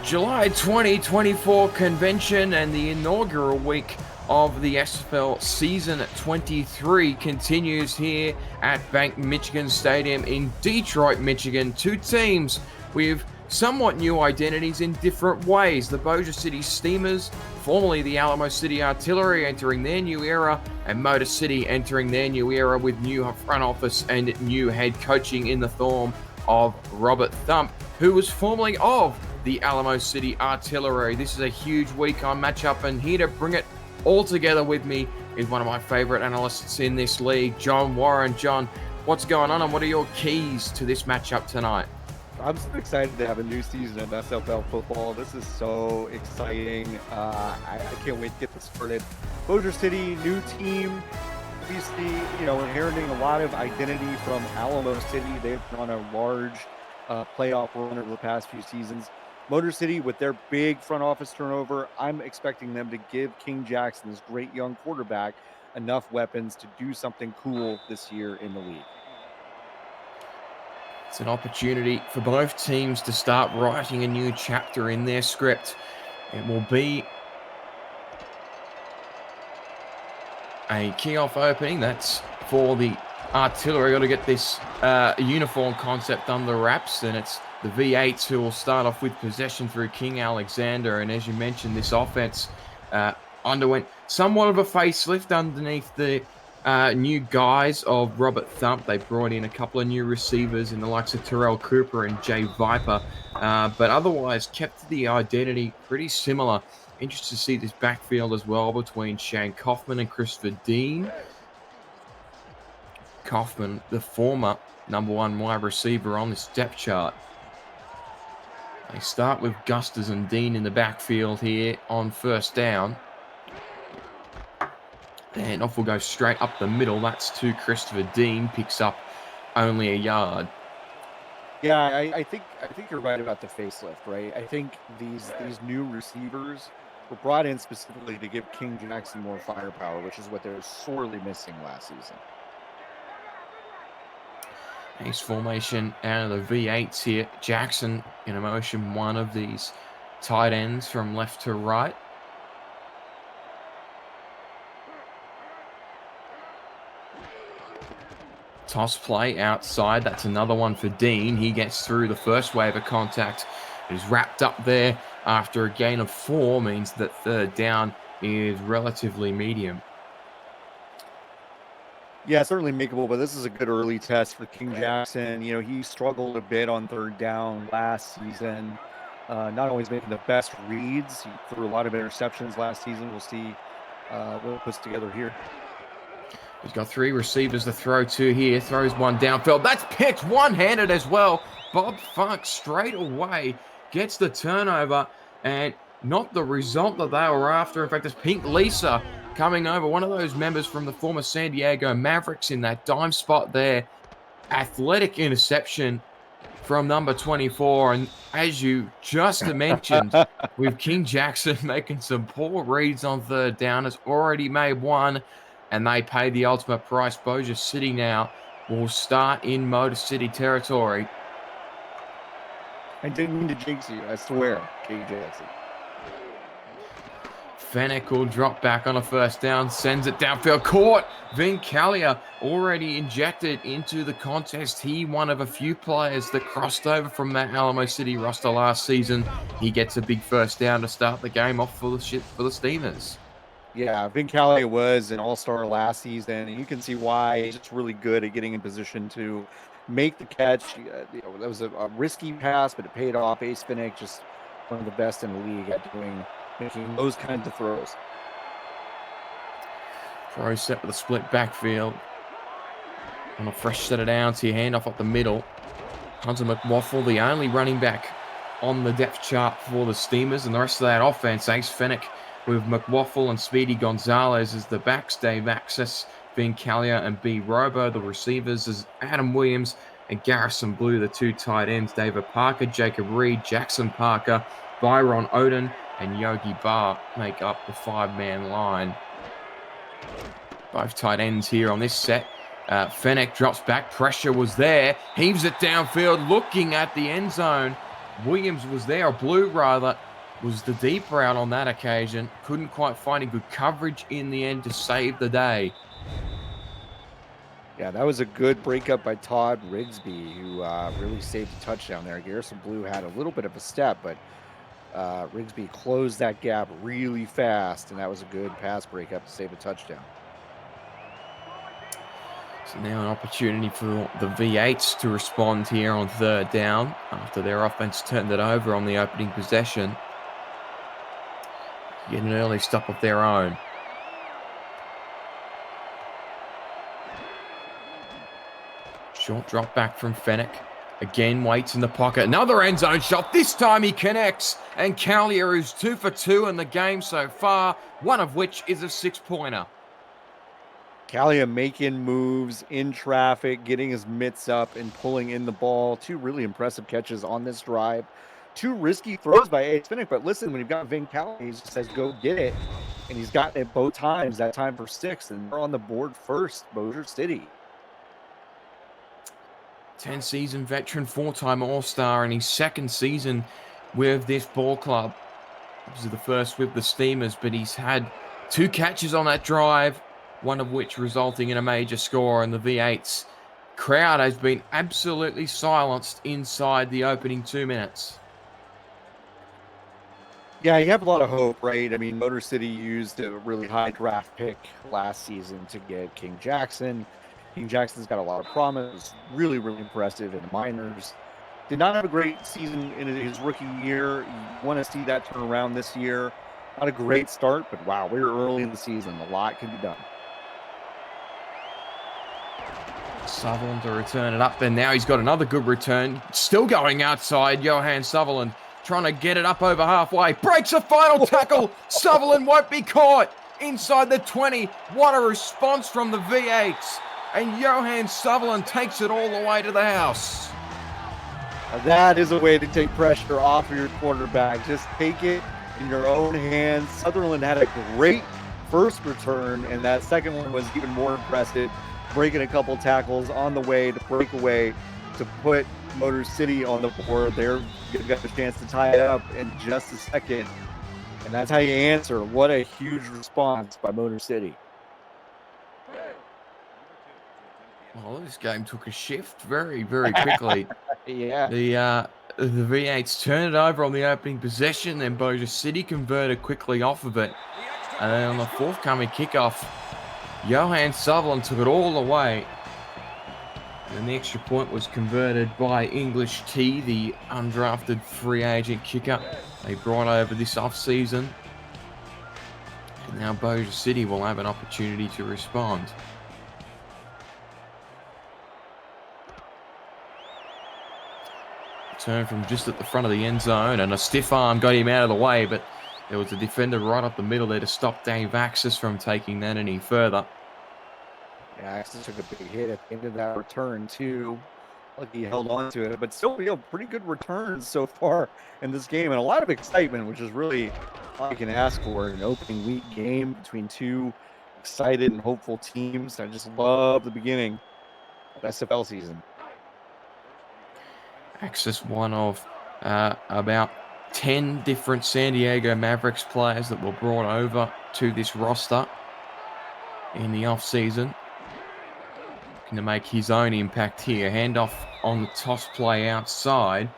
July 2024 convention and the inaugural week of the SFL Season 23 continues here at Bank Michigan Stadium in Detroit, Michigan. Two teams with somewhat new identities in different ways. The Bossier City Steamers, formerly the Alamo City Artillery, entering their new era, and Motor City entering their new era with new front office and new head coaching in the form of Robert Thump, who was formerly of the Alamo City Artillery. This is a huge week on matchup, and here to bring it all together with me is one of my favorite analysts in this league, John Warren. John, what's going on, and what are your keys to this matchup tonight? I'm so excited to have a new season of SFL football. This is so exciting. I can't wait to get this started. Bossier City, new team, obviously, inheriting a lot of identity from Alamo City. They've been on a large playoff run over the past few seasons. Motor City, with their big front office turnover, I'm expecting them to give King Jackson, this great young quarterback, enough weapons to do something cool this year in the league. It's an opportunity for both teams to start writing a new chapter in their script. It will be a kickoff opening. That's for the Artillery. Got to get this uniform concept under wraps, and it's the V8s who will start off with possession through King Alexander. And as you mentioned, this offense underwent somewhat of a facelift underneath the new guise of Robert Thump. They brought in a couple of new receivers in the likes of Terrell Cooper and Jay Viper, but otherwise kept the identity pretty similar. Interested to see this backfield as well between Shane Kaufman and Christopher Dean. Kaufman, the former #1 wide receiver on this depth chart. They start with Gustas and Dean in the backfield here on first down. And off we'll go straight up the middle. That's to Christopher Dean. Picks up only a yard. Yeah, I think you're right about the facelift, right? I think these new receivers were brought in specifically to give King Jackson more firepower, which is what they were sorely missing last season. Ace formation out of the V8s here. Jackson in a motion, one of these tight ends from left to right. Toss play outside. That's another one for Dean. He gets through the first wave of contact. Is wrapped up there after a gain of 4, means that third down is relatively medium. Yeah, certainly makeable, but this is a good early test for King Jackson. He struggled a bit on third down last season. Not always making the best reads. He threw a lot of interceptions last season. We'll see what it puts together here. He's got 3 receivers to throw to here. Throws one downfield. That's picked one-handed as well. Bob Funk straight away gets the turnover, and not the result that they were after. In fact, it's Pink Lisa coming over, one of those members from the former San Diego Mavericks in that dime spot there. Athletic interception from number 24. And as you just mentioned, with King Jackson making some poor reads on third down, has already made one, and they pay the ultimate price. Bossier City now will start in Motor City territory. I didn't mean to jinx you, I swear, King Jackson. Fennec will drop back on a first down, sends it downfield, caught. Vincalia already injected into the contest. He one of a few players that crossed over from that Alamo City roster last season. He gets a big first down to start the game off for the Steamers. Yeah, Vincalia was an all-star last season, and you can see why. He's just really good at getting in position to make the catch. That was a risky pass, but it paid off. Ace Fennec, just one of the best in the league at making those kinds of throws. Throw set with a split backfield. On a fresh set of downs here, handoff up the middle. Hunter McWaffle, the only running back on the depth chart for the Steamers, and the rest of that offense, Ace Fennec with McWaffle and Speedy Gonzalez as the backs, Dave Axis, Vincalia and B. Robo. The receivers is Adam Williams and Garrison Blue, the 2 tight ends, David Parker, Jacob Reed, Jackson Parker, Byron Oden, and Yogi Barr make up the 5-man line. Both tight ends here on this set. Fennec drops back. Pressure was there. Heaves it downfield, looking at the end zone. Williams was there, or Blue rather, was the deep route on that occasion. Couldn't quite find good coverage in the end to save the day. Yeah, that was a good breakup by Todd Rigsby, who really saved a touchdown there. Garrison Blue had a little bit of a step, but Rigsby closed that gap really fast, and that was a good pass breakup to save a touchdown. So now an opportunity for the V8s to respond here on third down after their offense turned it over on the opening possession. Get an early stop of their own. Short drop back from Fennec. Again, waits in the pocket. Another end zone shot. This time he connects. And Callier is 2 for 2 in the game so far, one of which is a 6-pointer. Callier making moves in traffic, getting his mitts up and pulling in the ball. 2 really impressive catches on this drive. 2 risky throws by Ace Fennec, but listen, when you've got Vin Callier, he just says, go get it. And he's gotten it both times, that time for 6, and they're on the board first, Bossier City. 10-season veteran, 4-time All-Star in his second season with this ball club. This is the first with the Steamers, but he's had 2 catches on that drive, one of which resulting in a major score, and the V8's crowd has been absolutely silenced inside the opening 2 minutes. Yeah, you have a lot of hope, right? I mean, Motor City used a really high draft pick last season to get King Jackson. King Jackson's got a lot of promise, really, really impressive in the minors. Did not have a great season in his rookie year. You want to see that turn around this year. Not a great start, but wow, we're early in the season. A lot can be done. Sutherland to return it up, and now he's got another good return. Still going outside, Johan Sutherland trying to get it up over halfway. Breaks a final tackle. Sutherland won't be caught. Inside the 20. What a response from the V8s. And Johan Sutherland takes it all the way to the house. That is a way to take pressure off of your quarterback. Just take it in your own hands. Sutherland had a great first return, and that second one was even more impressive. Breaking a couple tackles on the way to break away to put Motor City on the board. They're got a chance to tie it up in just a second. And that's how you answer. What a huge response by Motor City. Well, this game took a shift very, very quickly. Yeah. The V8s turned it over on the opening possession, then Bossier City converted quickly off of it. And then on the forthcoming kickoff, Johan Sutherland took it all the way. And the extra point was converted by English T, the undrafted free agent kicker they brought over this offseason. And now Bossier City will have an opportunity to respond. Turn from just at the front of the end zone, and a stiff arm got him out of the way, but there was a defender right up the middle there to stop Dave Axis from taking that any further. Yeah, Axis took a big hit at the end of that return too. Lucky he held on to it, but still, pretty good returns so far in this game, and a lot of excitement, which is really all you can ask for in an opening week game between 2 excited and hopeful teams. I just love the beginning of SFL season. Axis, one of about 10 different San Diego Mavericks players that were brought over to this roster in the offseason. Looking to make his own impact here. Handoff on the toss play outside.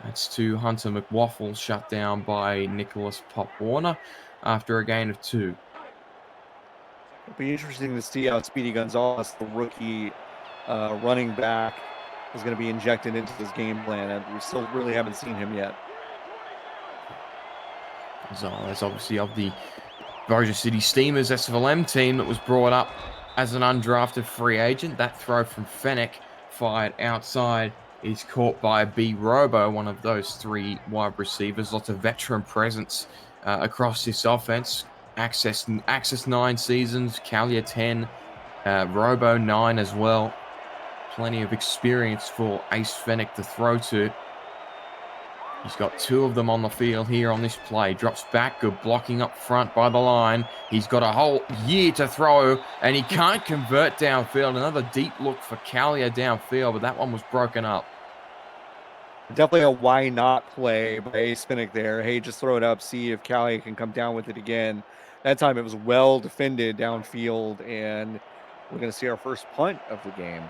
That's to Hunter McWaffle, shut down by Nicholas Pop-Warner after a gain of 2. It'll be interesting to see how Speedy Gonzalez, the rookie running back, is going to be injected into this game plan, and we still really haven't seen him yet. Gonzalez, obviously, of the Bossier City Steamers SFLM team that was brought up as an undrafted free agent. That throw from Fennec fired outside is caught by B. Robo, one of those 3 wide receivers. Lots of veteran presence across this offense. Access 9 seasons, Callier 10, Robo 9 as well. Plenty of experience for Ace Fennec to throw to. He's got 2 of them on the field here on this play. Drops back, good blocking up front by the line. He's got a whole year to throw, and he can't convert downfield. Another deep look for Callier downfield, but that one was broken up. Definitely a why not play by Ace Finnick there. Hey, just throw it up, see if Callie can come down with it again. That time it was well defended downfield, and we're going to see our first punt of the game.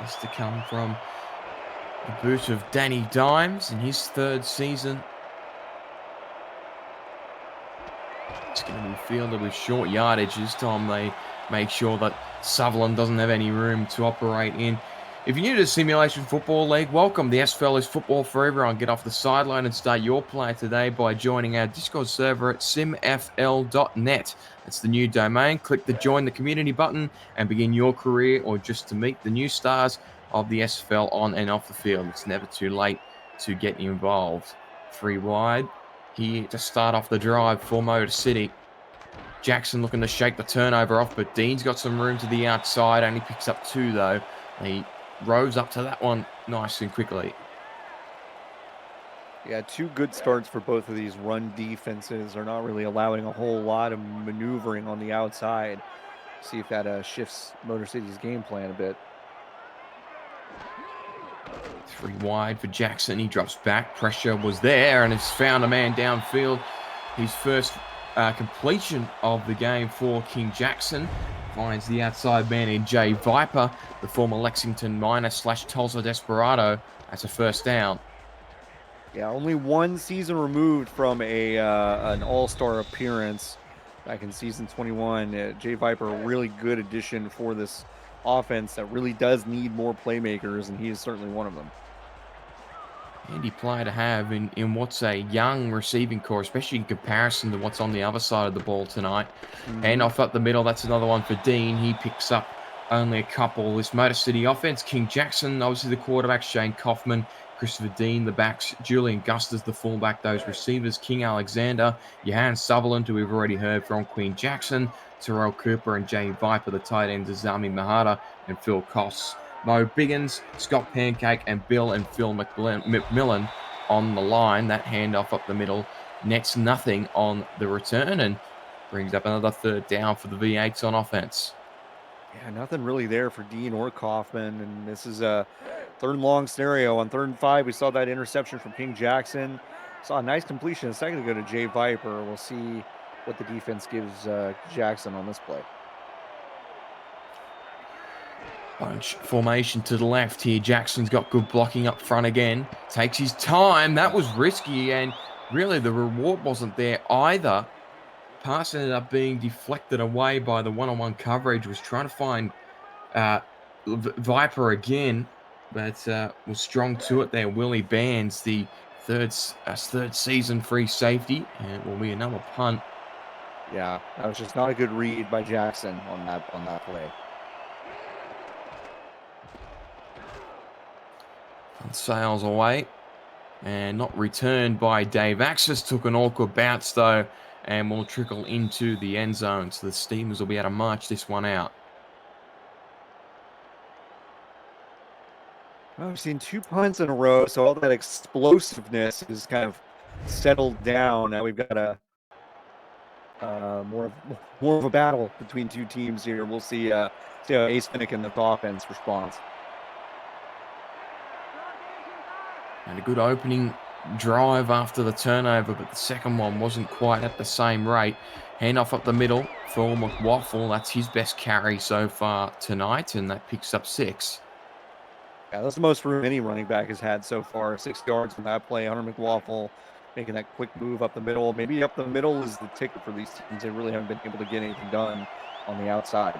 This to come from the boot of Danny Dimes in his third season. It's going to be fielded with short yardage. This time they make sure that Sutherland doesn't have any room to operate in. If you're new to the Simulation Football League, welcome. The SFL is football for everyone. Get off the sideline and start your play today by joining our Discord server at simfl.net. That's the new domain. Click the join the community button and begin your career, or just to meet the new stars of the SFL on and off the field. It's never too late to get involved. 3 wide. Here to start off the drive for Motor City. Jackson looking to shake the turnover off, but Dean's got some room to the outside. Only picks up 2, though. He rose up to that one nice and quickly. Yeah, 2 good starts for both of these run defenses. Are not really allowing a whole lot of maneuvering on the outside. See if that shifts Motor City's game plan a bit. 3 wide for Jackson. He drops back. Pressure was there and has found a man downfield. His first completion of the game for King Jackson. Finds the outside man in Jay Viper, the former Lexington Miner / Tulsa Desperado, as a first down. Yeah, only 1 season removed from an all-star appearance back in season 21. Jay Viper, a really good addition for this offense that really does need more playmakers, and he is certainly one of them. Handy player to have in what's a young receiving core, especially in comparison to what's on the other side of the ball tonight. Hand off up the middle. That's another one for Dean. He picks up only a couple. This Motor City offense, King Jackson, obviously the quarterback, Shane Kaufman, Christopher Dean, the backs, Julian Gustas, the fullback, those receivers, King Alexander, Johan Sutherland, who we've already heard from, Queen Jackson, Terrell Cooper, and Jay Viper, the tight ends, Azami Mahata, and Phil Koss. Mo Biggins, Scott Pancake, and Bill and Phil McMillan on the line. That handoff up the middle nets nothing on the return and brings up another third down for the V8s on offense. Yeah, nothing really there for Dean or Kaufman, and this is a 3rd and long scenario. On 3rd and 5, we saw that interception from King Jackson. Saw a nice completion a second ago to Jay Viper. We'll see what the defense gives Jackson on this play. Bunch formation to the left here. Jackson's got good blocking up front again. Takes his time. That was risky, and really the reward wasn't there either. Pass ended up being deflected away by the one-on-one coverage. Was trying to find Viper again, but was strong to it there. Willie Bands, the third season free safety, and it will be another punt. Yeah, that was just not a good read by Jackson on that play. Punt sails away and not returned by Dave Axis. Took an awkward bounce though, and will trickle into the end zone. So the Steamers will be able to march this one out. Well, we've seen 2 punts in a row, so all that explosiveness is kind of settled down. Now we've got a more of a battle between 2 teams here. We'll see how Ace Finnick and the offense responds. And a good opening drive after the turnover, but the second one wasn't quite at the same rate. Handoff up the middle for McWaffle. That's his best carry so far tonight, and that picks up 6. Yeah, that's the most room any running back has had so far. 6 yards from that play. Hunter McWaffle making that quick move up the middle. Maybe up the middle is the ticket for these teams. They really haven't been able to get anything done on the outside.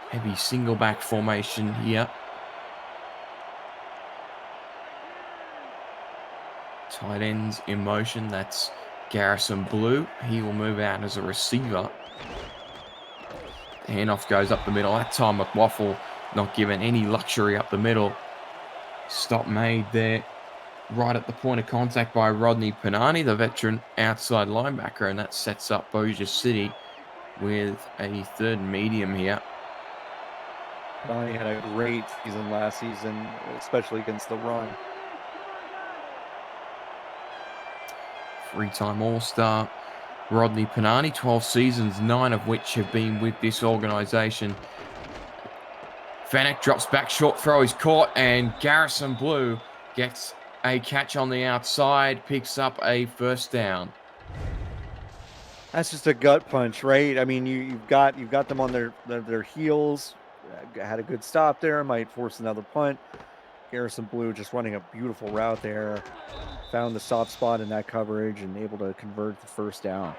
Heavy single back formation here. Tight ends in motion. That's Garrison Blue. He will move out as a receiver. The handoff goes up the middle. That time McWaffle not given any luxury up the middle. Stop made there right at the point of contact by Rodney Panani, the veteran outside linebacker, and that sets up Bossier City with a 3rd medium here. Panani had a great season last season, especially against the run. 3-time All-Star. Rodney Panani, 12 seasons, 9 of which have been with this organisation. Fennec drops back, short throw is caught, and Garrison Blue gets a catch on the outside, picks up a first down. That's just a gut punch, right? I mean, you've got them on their heels. Had a good stop there. Might force another punt. Garrison Blue just running a beautiful route there. Found the soft spot in that coverage and able to convert the first down.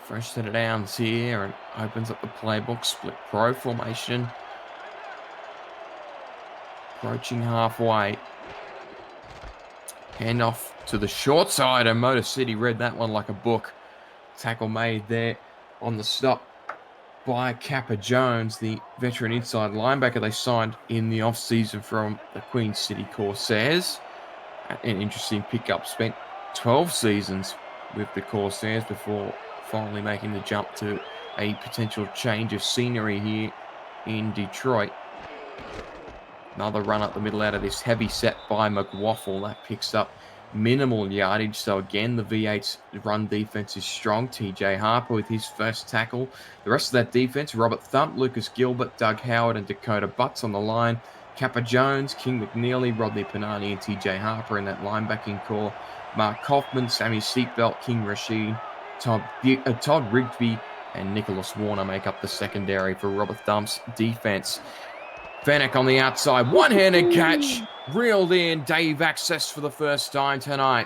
Fresh set of downs here and opens up the playbook. Split pro formation. Approaching halfway. Hand off to the short side, and Motor City read that one like a book. Tackle made there on the stop by Kappa Jones, the veteran inside linebacker they signed in the offseason from the Queen City Corsairs. An interesting pickup. Spent 12 seasons with the Corsairs before finally making the jump to a potential change of scenery here in Detroit. Another run up the middle out of this heavy set by McWaffle. That picks up minimal yardage. So again, the V8's run defense is strong. TJ Harper with his first tackle. The rest of that defense, Robert Thump, Lucas Gilbert, Doug Howard, and Dakota Butts on the line. Kappa Jones, King McNeely, Rodney Panani, and TJ Harper in that linebacking core. Mark Kaufman, Sammy Seatbelt, King Rashid, Todd Rigsby, and Nicholas Warner make up the secondary for Robert Thump's defense. Fennec on the outside, one-handed catch, reeled in. Dave Access for the first time tonight.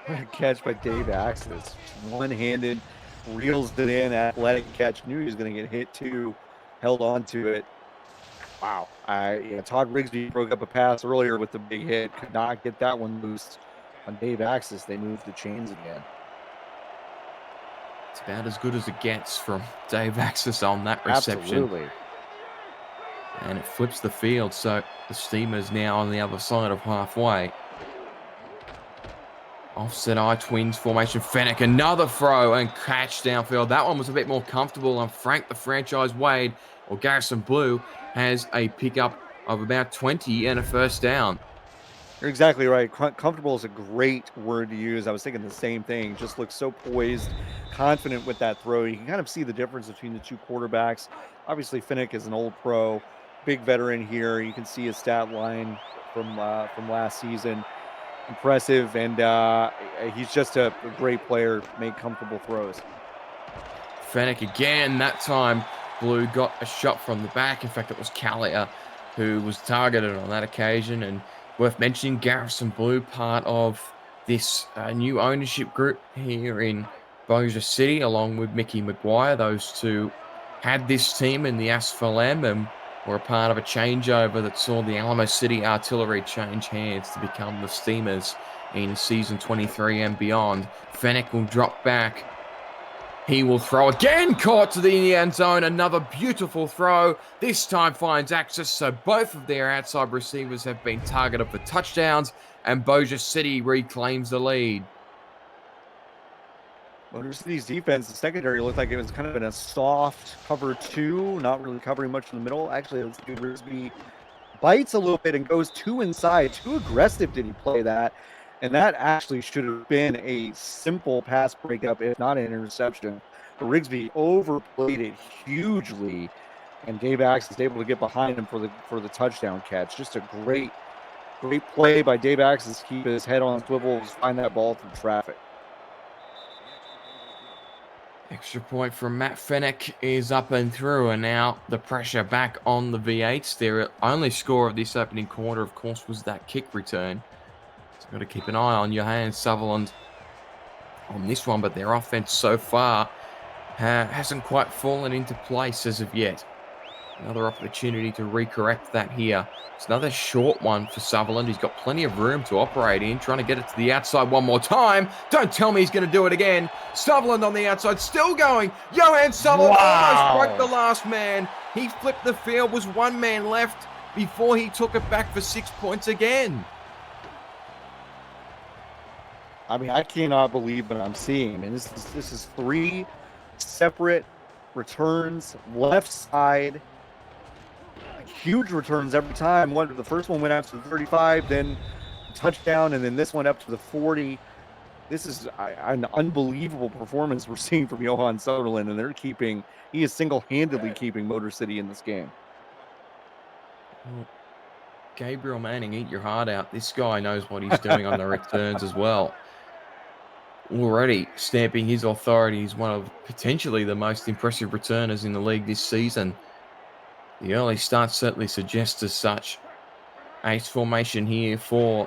What a catch by Dave Access. One-handed, reels it in, athletic catch. Knew he was going to get hit too. Held on to it. Wow. Todd Rigsby broke up a pass earlier with the big hit. Could not get that one loose. On Dave Access, they moved the chains again. It's about as good as it gets from Dave Access on that reception. Absolutely. And it flips the field, so the Steamers now on the other side of halfway. Offset I twins formation. Fennec, another throw and catch downfield. That one was a bit more comfortable, and Frank the Franchise Wade, or Garrison Blue, has a pickup of about 20 and a first down. You're exactly right. Comfortable is a great word to use. I was thinking the same thing. Just looks so poised, confident with that throw. You can kind of see the difference between the two quarterbacks. Obviously, Fennec is an old pro, big veteran here. You can see his stat line from last season. Impressive, and he's just a great player. Make comfortable throws. Fennec again. That time, Blue got a shot from the back. In fact, it was Callier who was targeted on that occasion. And worth mentioning, Garrison Blue, part of this new ownership group here in Bossier City, along with Mickey McGuire. Those two had this team in the SFL and were a part of a changeover that saw the Alamo City Artillery change hands to become the Steamers in season 23 and beyond. Fennec will drop back. He will throw again, caught to the end zone. Another beautiful throw. This time finds access, so both of their outside receivers have been targeted for touchdowns, and Bossier City reclaims the lead. Bossier City's defense, the secondary looked like it was kind of in a soft cover two, not really covering much in the middle. Actually, let's do Rigsby bites a little bit and goes two inside. Too aggressive did he play that? And that actually should have been a simple pass breakup, if not an interception. But Rigsby overplayed it hugely, and Dave Axe is able to get behind him for the touchdown catch. Just a great play by Dave Axe to keep his head on swivels, find that ball through traffic. Extra point from Matt Fennec is up and through, and now the pressure back on the V8s. Their only score of this opening quarter, of course, was that kick return. So got to keep an eye on Johan Sutherland on this one, but their offense so far hasn't quite fallen into place as of yet. Another opportunity to recorrect that here. It's another short one for Sutherland. He's got plenty of room to operate in, trying to get it to the outside one more time. Don't tell me he's going to do it again. Sutherland on the outside, still going. Johan Sutherland almost broke the last man. He flipped the field, was one man left before he took it back for 6 points again. I mean, I cannot believe what I'm seeing. I mean, this is three separate returns, left side. Huge returns every time. The first one went out to the 35, then touchdown, and then this one up to the 40. This is an unbelievable performance we're seeing from Johan Sutherland, and he is single-handedly keeping Motor City in this game. Well, Gabriel Manning, eat your heart out. This guy knows what he's doing on the returns as well. Already stamping his authority. He's one of potentially the most impressive returners in the league this season. The early start certainly suggests as such. Ace formation here for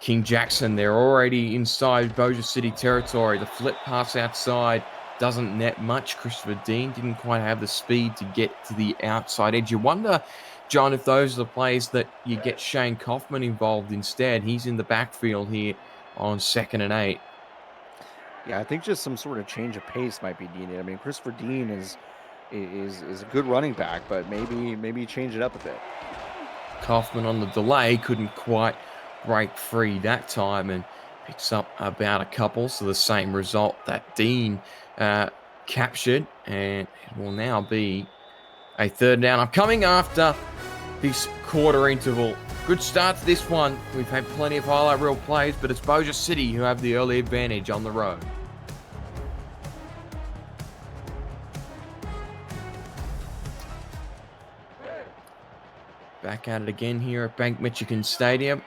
King Jackson. They're already inside Bossier City territory. The flip pass outside doesn't net much. Christopher Dean didn't quite have the speed to get to the outside edge. You wonder, John, if those are the plays that you get Shane Kaufman involved instead. He's in the backfield here on 2nd and 8. Yeah, I think just some sort of change of pace might be needed. I mean, Christopher Dean is a good running back, but maybe change it up a bit. Kaufman on the delay couldn't quite break free that time and picks up about a couple. So the same result that Dean captured, and it will now be a 3rd down. I'm coming after this quarter interval. Good start to this one. We've had plenty of highlight reel plays, but it's Bossier City who have the early advantage on the road. Back at it again here at Bank Michigan Stadium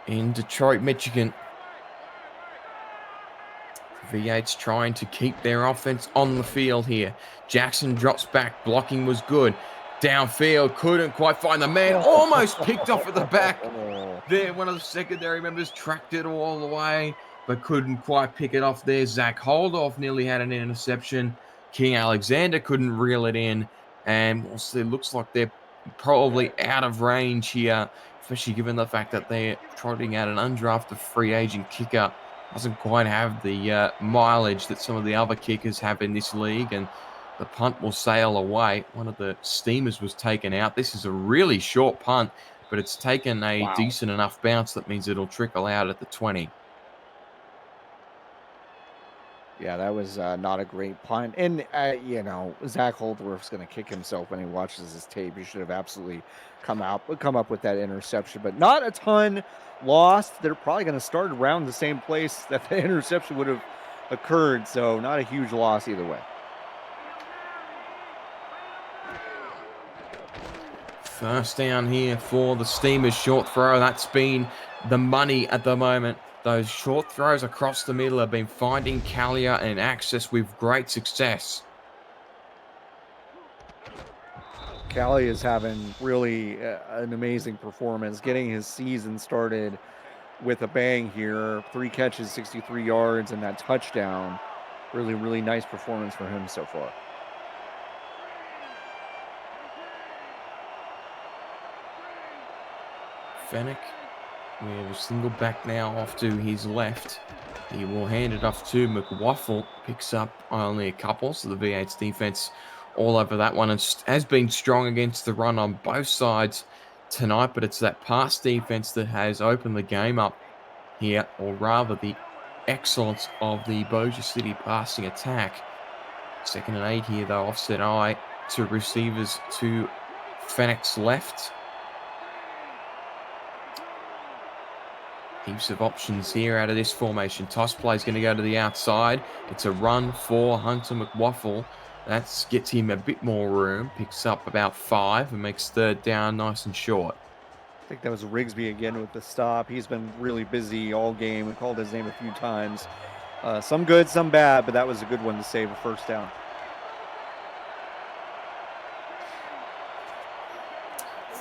in Detroit, Michigan. V8's trying to keep their offense on the field here. Jackson drops back. Blocking was good. Downfield, couldn't quite find the man. Almost picked off at the back. There, one of the secondary members tracked it all the way, but couldn't quite pick it off there. Zach Holdorf nearly had an interception. King Alexander couldn't reel it in. And also, it looks like they're probably out of range here, especially given the fact that they're trotting out an undrafted free agent kicker. Doesn't quite have the mileage that some of the other kickers have in this league, and the punt will sail away. One of the steamers was taken out. This is a really short punt, but it's taken a decent enough bounce that means it'll trickle out at the 20. Yeah, that was not a great punt. And, Zach Holdorf's going to kick himself when he watches his tape. He should have absolutely come up with that interception, but not a ton lost. They're probably going to start around the same place that the interception would have occurred, so not a huge loss either way. First down here for the Steamers. Short throw. That's been the money at the moment. Those short throws across the middle have been finding Callier and access with great success. Callie is having really an amazing performance, getting his season started with a bang here. 3 catches, 63 yards, and that touchdown. Really, really nice performance for him so far. Fennec, we have a single back now off to his left. He will hand it off to McWaffle. Picks up only a couple, so the V8's defense all over that one, and has been strong against the run on both sides tonight, but it's that pass defense that has opened the game up here, or rather the excellence of the Bossier City passing attack. 2nd and 8 here, though, offset eye to receivers to Fennec's left. Heaps of options here out of this formation. Toss play is going to go to the outside. It's a run for Hunter McWaffle. That gets him a bit more room. Picks up about 5 and makes 3rd down nice and short. I think that was Rigsby again with the stop. He's been really busy all game. We called his name a few times. Some good, some bad, but that was a good one to save a 1st down.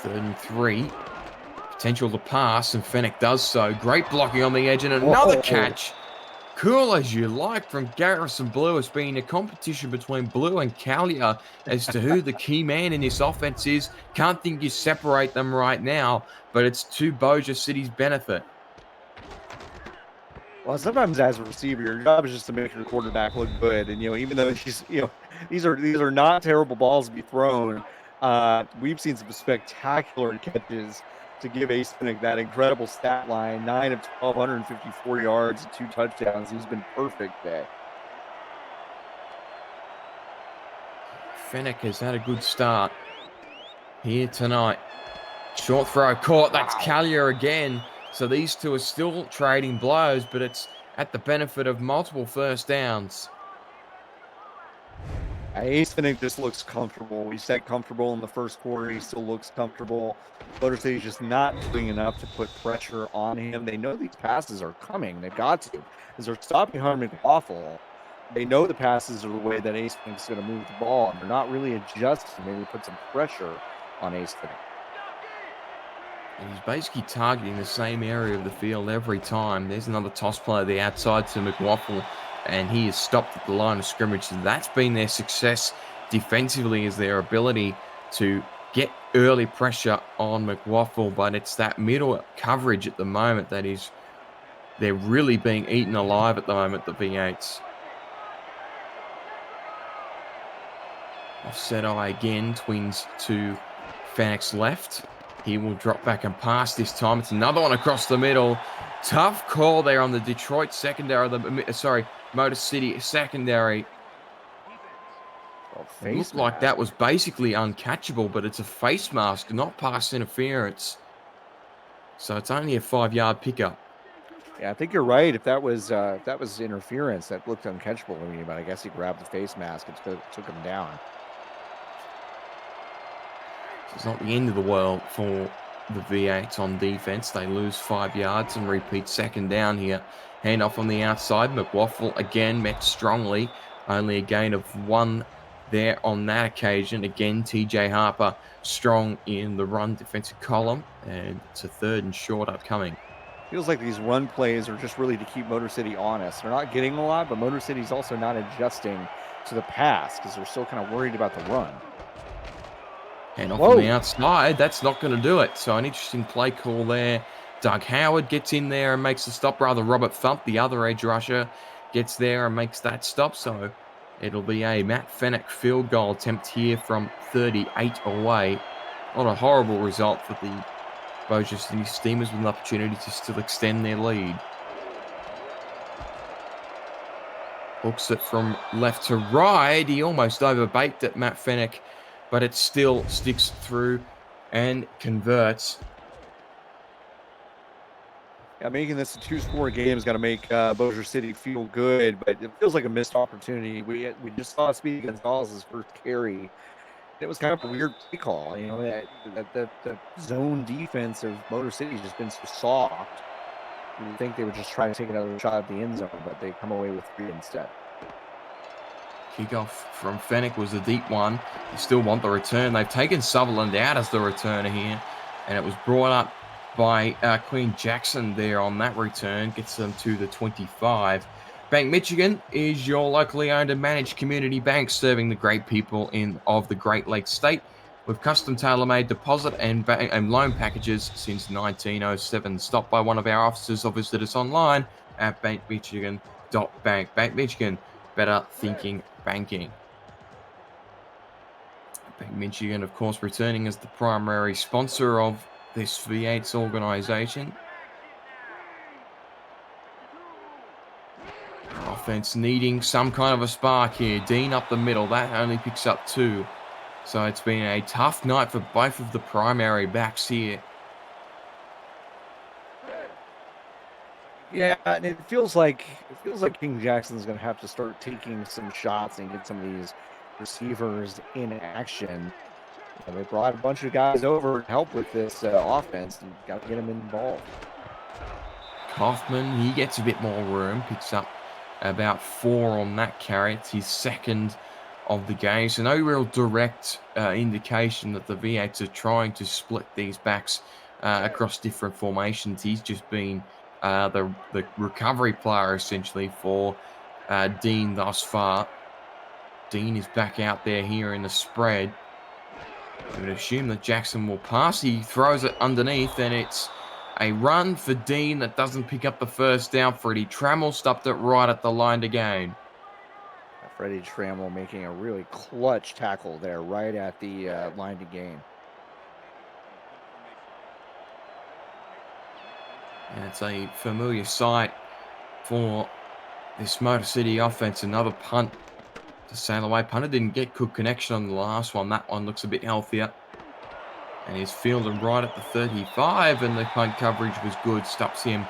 3rd and 3. Potential to pass, and Fennec does so. Great blocking on the edge, and another catch. Cool as you like from Garrison Blue. It's been a competition between Blue and Callier as to who the key man in this offense is. Can't think you separate them right now, but it's to Bossier City's benefit. Well, sometimes as a receiver, your job is just to make your quarterback look good. And, even though these are not terrible balls to be thrown, we've seen some spectacular catches to give Ace Fennec that incredible stat line. 9 of 12, 154 yards, and 2 touchdowns. He's been perfect today. Fennec has had a good start here tonight. Short throw caught. That's Callier again. So these two are still trading blows, but it's at the benefit of multiple first downs. Ace Finnick just looks comfortable. We said comfortable in the first quarter. He still looks comfortable. Motor City's just not doing enough to put pressure on him. They know these passes are coming. They've got to. Because they're stopping Hunter McLaughlin. They know the passes are the way that Ace Finnick's going to move the ball. And they're not really adjusting. Maybe put some pressure on Ace Finnick. And he's basically targeting the same area of the field every time. There's another toss play the outside to McLaughlin, and he is stopped at the line of scrimmage. So that's been their success defensively, is their ability to get early pressure on McLaughlin, but it's that middle coverage at the moment that is, they're really being eaten alive at the moment, the V8s. Offset eye again, twins to Fennec's left. He will drop back and pass this time. It's another one across the middle. Tough call there on the Detroit secondary. Motor City secondary. It looked like that was basically uncatchable, but it's a face mask, not pass interference. So it's only a 5-yard pickup. Yeah, I think you're right. If that was interference, that looked uncatchable to me. But I guess he grabbed the face mask and took him down. It's not the end of the world for the V8s on defense. They lose 5 yards and repeat second down here. Handoff on the outside. McLaughlin again met strongly. Only a gain of 1 there on that occasion. Again, TJ Harper strong in the run defensive column. And it's a 3rd and short upcoming. Feels like these run plays are just really to keep Motor City honest. They're not getting a lot, but Motor City's also not adjusting to the pass because they're still kind of worried about the run. And off on the outside, that's not going to do it. So an interesting play call there. Doug Howard gets in there and makes the stop. Rather, Robert Thump, the other edge rusher, gets there and makes that stop. So it'll be a Matt Fennec field goal attempt here from 38 away. Not a horrible result for the Bossier City Steamers with an opportunity to still extend their lead. Hooks it from left to right. He almost overbaked it, Matt Fennec, but it still sticks through and converts. Yeah, making this a 2-score game is going to make Bossier City feel good, but it feels like a missed opportunity. We just saw Speedy Gonzalez's first carry. It was kind of a weird play call. You know, the zone defense of Motor City has just been so soft. You would think they would just try to take another shot at the end zone, but they come away with 3 instead. Kickoff from Fennec was a deep one. They still want the return. They've taken Sutherland out as the returner here, and it was brought up by Queen Jackson there on that return. Gets them to the 25. Bank Michigan is your locally owned and managed community bank serving the great people of the Great Lakes State with custom tailor-made deposit and loan packages since 1907. Stop by one of our offices or visit us online at bankmichigan.bank. Bank Michigan, better thinking banking. Bank Michigan, of course, returning as the primary sponsor of this V8's organization. Offense needing some kind of a spark here. Dean up the middle. That only picks up 2. So it's been a tough night for both of the primary backs here. Yeah, and it feels like King Jackson's going to have to start taking some shots and get some of these receivers in action. You know, they brought a bunch of guys over to help with this offense, and got to get them involved. Kaufman, he gets a bit more room, picks up about 4 on that carry. It's his 2nd of the game, so no real direct indication that the V8s are trying to split these backs across different formations. He's just been the recovery player essentially for Dean thus far. Dean is back out there here in the spread. I would assume that Jackson will pass. He throws it underneath, and it's a run for Dean that doesn't pick up the first down. Freddie Trammell stopped it right at the line to gain. Freddie Trammell making a really clutch tackle there right at the line to gain. And it's a familiar sight for this Motor City offense. Another punt to sail away. Punter didn't get good connection on the last one. That one looks a bit healthier. And he's fielded right at the 35, and the punt coverage was good. Stops him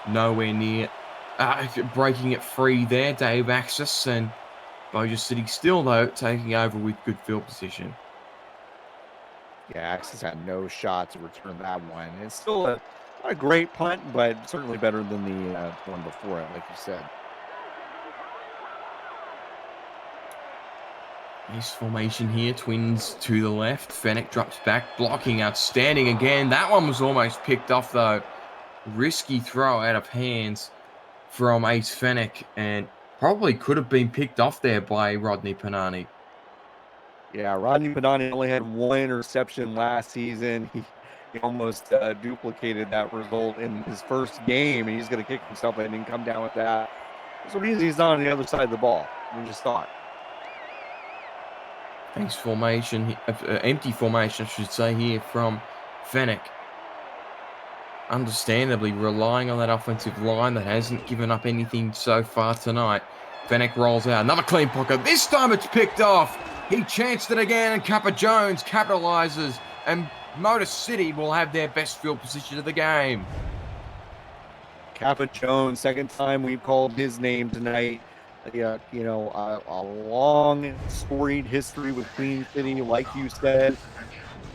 nowhere near breaking it free there, Dave Axis. And Bossier City still, though, taking over with good field position. Yeah, Axis had no shot to return that one. It's still not a great punt, but certainly better than the one before it, like you said. Nice formation here. Twins to the left. Fennec drops back. Blocking outstanding again. That one was almost picked off, though. Risky throw out of hands from Ace Fennec, and probably could have been picked off there by Rodney Panani. Yeah, Rodney Panani only had one interception last season. He almost duplicated that result in his first game, and he's going to kick himself and then come down with that. That's the reason he's not on the other side of the ball. We just thought. Nice formation, empty formation, I should say, here from Fennec. Understandably relying on that offensive line that hasn't given up anything so far tonight. Fennec rolls out. Another clean pocket. This time it's picked off. He chanced it again, and Kappa Jones capitalizes, and Motor City will have their best field position of the game. Kappa Jones, second time we've called his name tonight. A long, storied history with Queen City, like you said.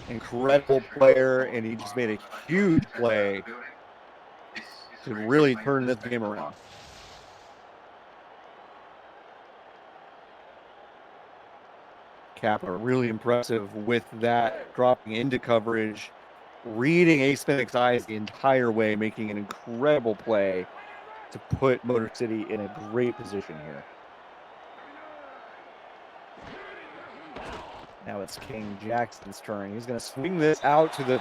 Incredible player, and he just made a huge play to really turn this game around. Kappa really impressive with that, dropping into coverage, reading Ace Fennec's eyes the entire way, making an incredible play to put Motor City in a great position here. Now it's King Jackson's turn. He's going to swing this out to the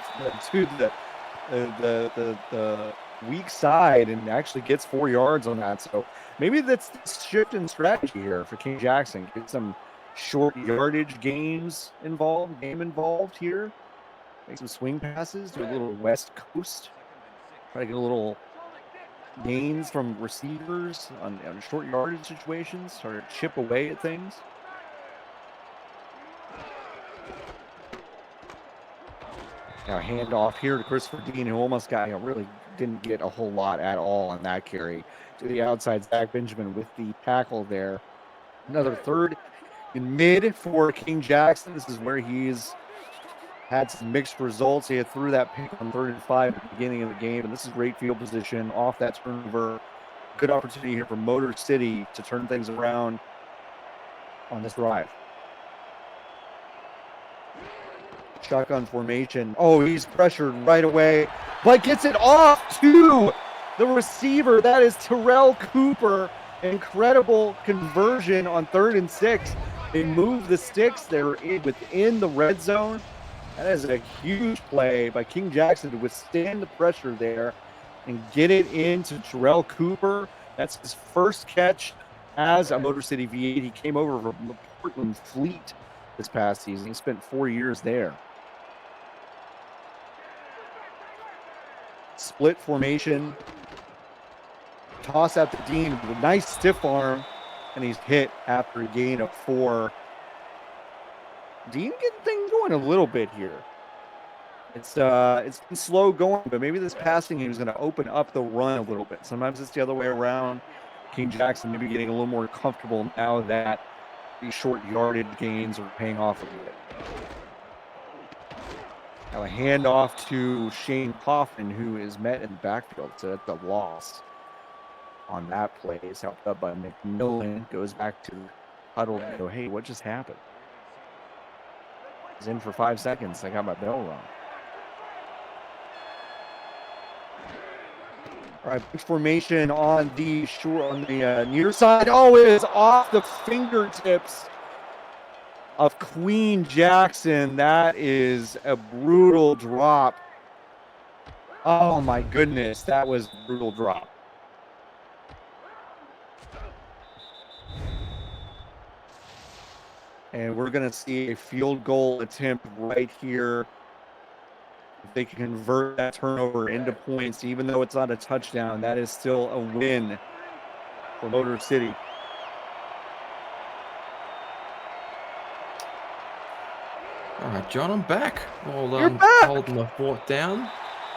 weak side and actually gets 4 yards on that. So maybe that's the shift in strategy here for King Jackson. Get some short yardage game involved here. Make some swing passes, do a little West Coast. Try to get a little gains from receivers on short yardage situations, try to chip away at things. Now handoff here to Christopher Dean, who almost got, really didn't get a whole lot at all on that carry. To the outside, Zach Benjamin with the tackle there. Another third in mid for King Jackson. This is where he's had some mixed results. He had threw that pick on 3rd and 5 at the beginning of the game, and this is great field position off that turnover. Good opportunity here for Motor City to turn things around on this drive. Shotgun formation. Oh, he's pressured right away, but gets it off to the receiver. That is Terrell Cooper. Incredible conversion on 3rd and 6. They move the sticks. They're within the red zone. That is a huge play by King Jackson to withstand the pressure there and get it into Terrell Cooper. That's his first catch as a Motor City V8. He came over from Portland Fleet this past season. He spent 4 years there. Split formation. Toss out to Dean with a nice stiff arm, and he's hit after a gain of 4. Dean getting things going a little bit here. It's been slow going, but maybe this passing game is going to open up the run a little bit. Sometimes it's the other way around. King Jackson maybe getting a little more comfortable now that these short yardage gains are paying off a bit. Now a handoff to Shane Coffin, who is met in the backfield. So that's a loss on that play. It's helped up by McMillan. Goes back to huddle and go, hey, what just happened? He's in for 5 seconds. I got my bell rung. All right, big formation on the near side. Oh, it is off the fingertips of Queen Jackson. That is a brutal drop. Oh my goodness, that was a brutal drop. And we're going to see a field goal attempt right here. If they can convert that turnover into points, even though it's not a touchdown, that is still a win for Motor City. All right, John, I'm back. Well You're done back! holding the fort down.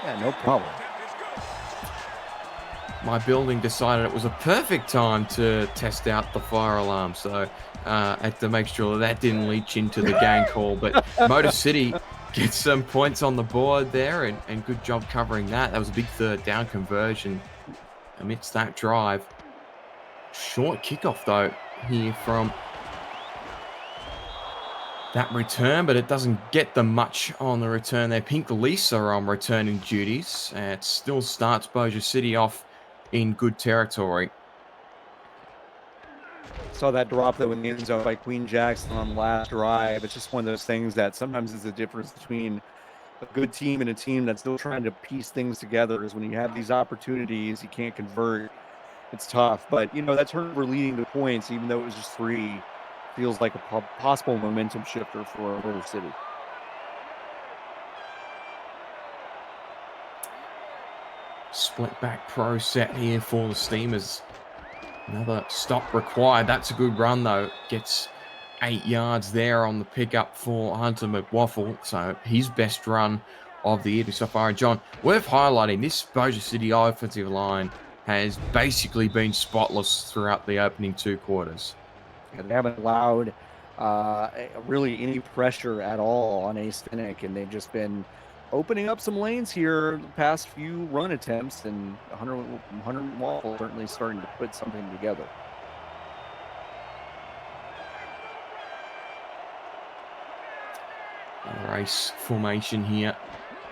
Yeah, no problem. My building decided it was a perfect time to test out the fire alarm, so I had to make sure that didn't leach into the game call. But Motor City gets some points on the board there, and good job covering that. That was a big third down conversion amidst that drive. Short kickoff, though, here from that return, but it doesn't get them much on the return there. Pink Lisa are on returning duties. It still starts Bossier City off in good territory. Saw that drop though in the end zone by Queen Jackson on the last drive. It's just one of those things that sometimes is the difference between a good team and a team that's still trying to piece things together. Is when you have these opportunities, you can't convert. It's tough, but that turnover leading to points, even though it was just 3, feels like a possible momentum shifter for Motor City. Split back pro set here for the Steamers. Another stop required. That's a good run, though. Gets 8 yards there on the pickup for Hunter McWaffle. So his best run of the evening so far. And John, worth highlighting, this Bossier City offensive line has basically been spotless throughout the opening 2 quarters. Yeah, they haven't allowed really any pressure at all on Ace Finnick, and they've just been opening up some lanes here the past few run attempts, and Hunter Waffle certainly starting to put something together. Race formation here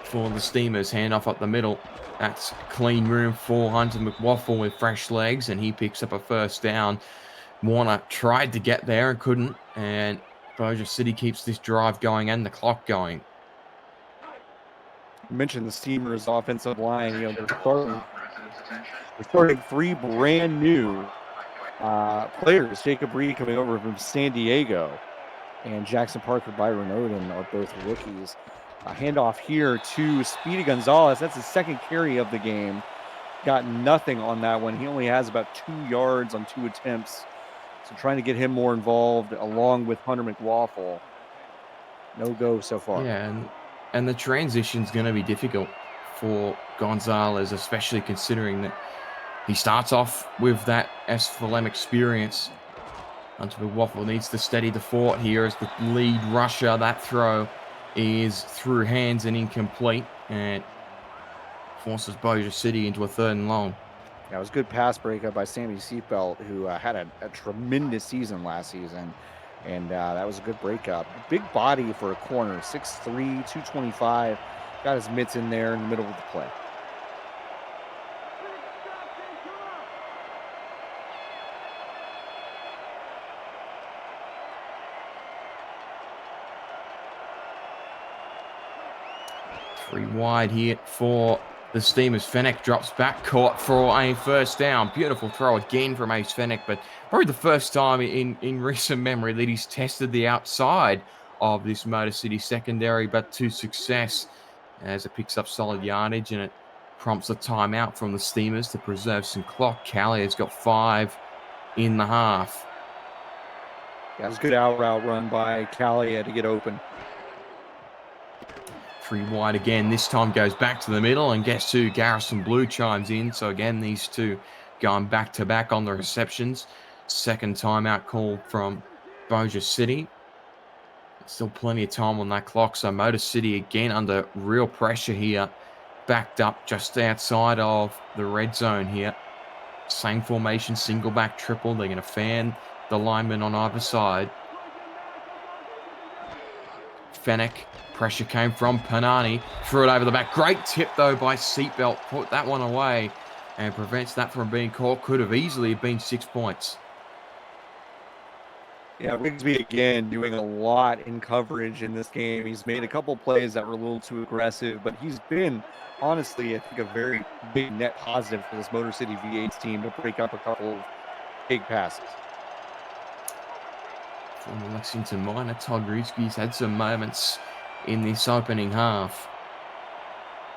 for the Steamers. Handoff up the middle. That's clean room for Hunter McWaffle with fresh legs, and he picks up a first down. Warner tried to get there and couldn't, and Bossier City keeps this drive going and the clock going. You mentioned the Steamers' offensive line. They're starting 3 brand new players. Jacob Reed coming over from San Diego, and Jackson Parker, Byron Odin are both rookies. A handoff here to Speedy Gonzalez. That's his second carry of the game. Got nothing on that one. He only has about 2 yards on 2 attempts. So trying to get him more involved along with Hunter McWaffle. No go so far. Yeah, and the transition's going to be difficult for Gonzalez, especially considering that he starts off with that SFL experience. Hunter McWaffle needs to steady the fort here as the lead rusher. That throw is through hands and incomplete, and forces Bossier City into a 3rd and long. That was good pass breakup by Sammy Seatbelt, who had a tremendous season last season, and that was a good breakup. Big body for a corner, 6'3", 225. Got his mitts in there in the middle of the play. Three wide here for the Steamers. Fennec drops back, caught for a first down. Beautiful throw again from Ace Fennec, but probably the first time in recent memory that he's tested the outside of this Motor City secondary, but to success as it picks up solid yardage, and it prompts a timeout from the Steamers to preserve some clock. Callie has got 5 in the half. Yeah, it was a good out route run by Callie to get open. 3 wide again. This time goes back to the middle, and guess who? Garrison Blue chimes in. So again, these two going back to back on the receptions. Second timeout call from Bossier City. Still plenty of time on that clock. So Motor City again under real pressure here. Backed up just outside of the red zone here. Same formation, single back, triple. They're going to fan the linemen on either side. Fennec. Pressure came from Panani. Threw it over the back. Great tip, though, by Seatbelt. Put that one away and prevents that from being caught. Could have easily been 6 points. Yeah, Rigsby again doing a lot in coverage in this game. He's made a couple plays that were a little too aggressive, but he's been, honestly, I think, a very big net positive for this Motor City V8's team to break up a couple of big passes. From the Lexington Minor, Todd Rigsby's had some moments in this opening half.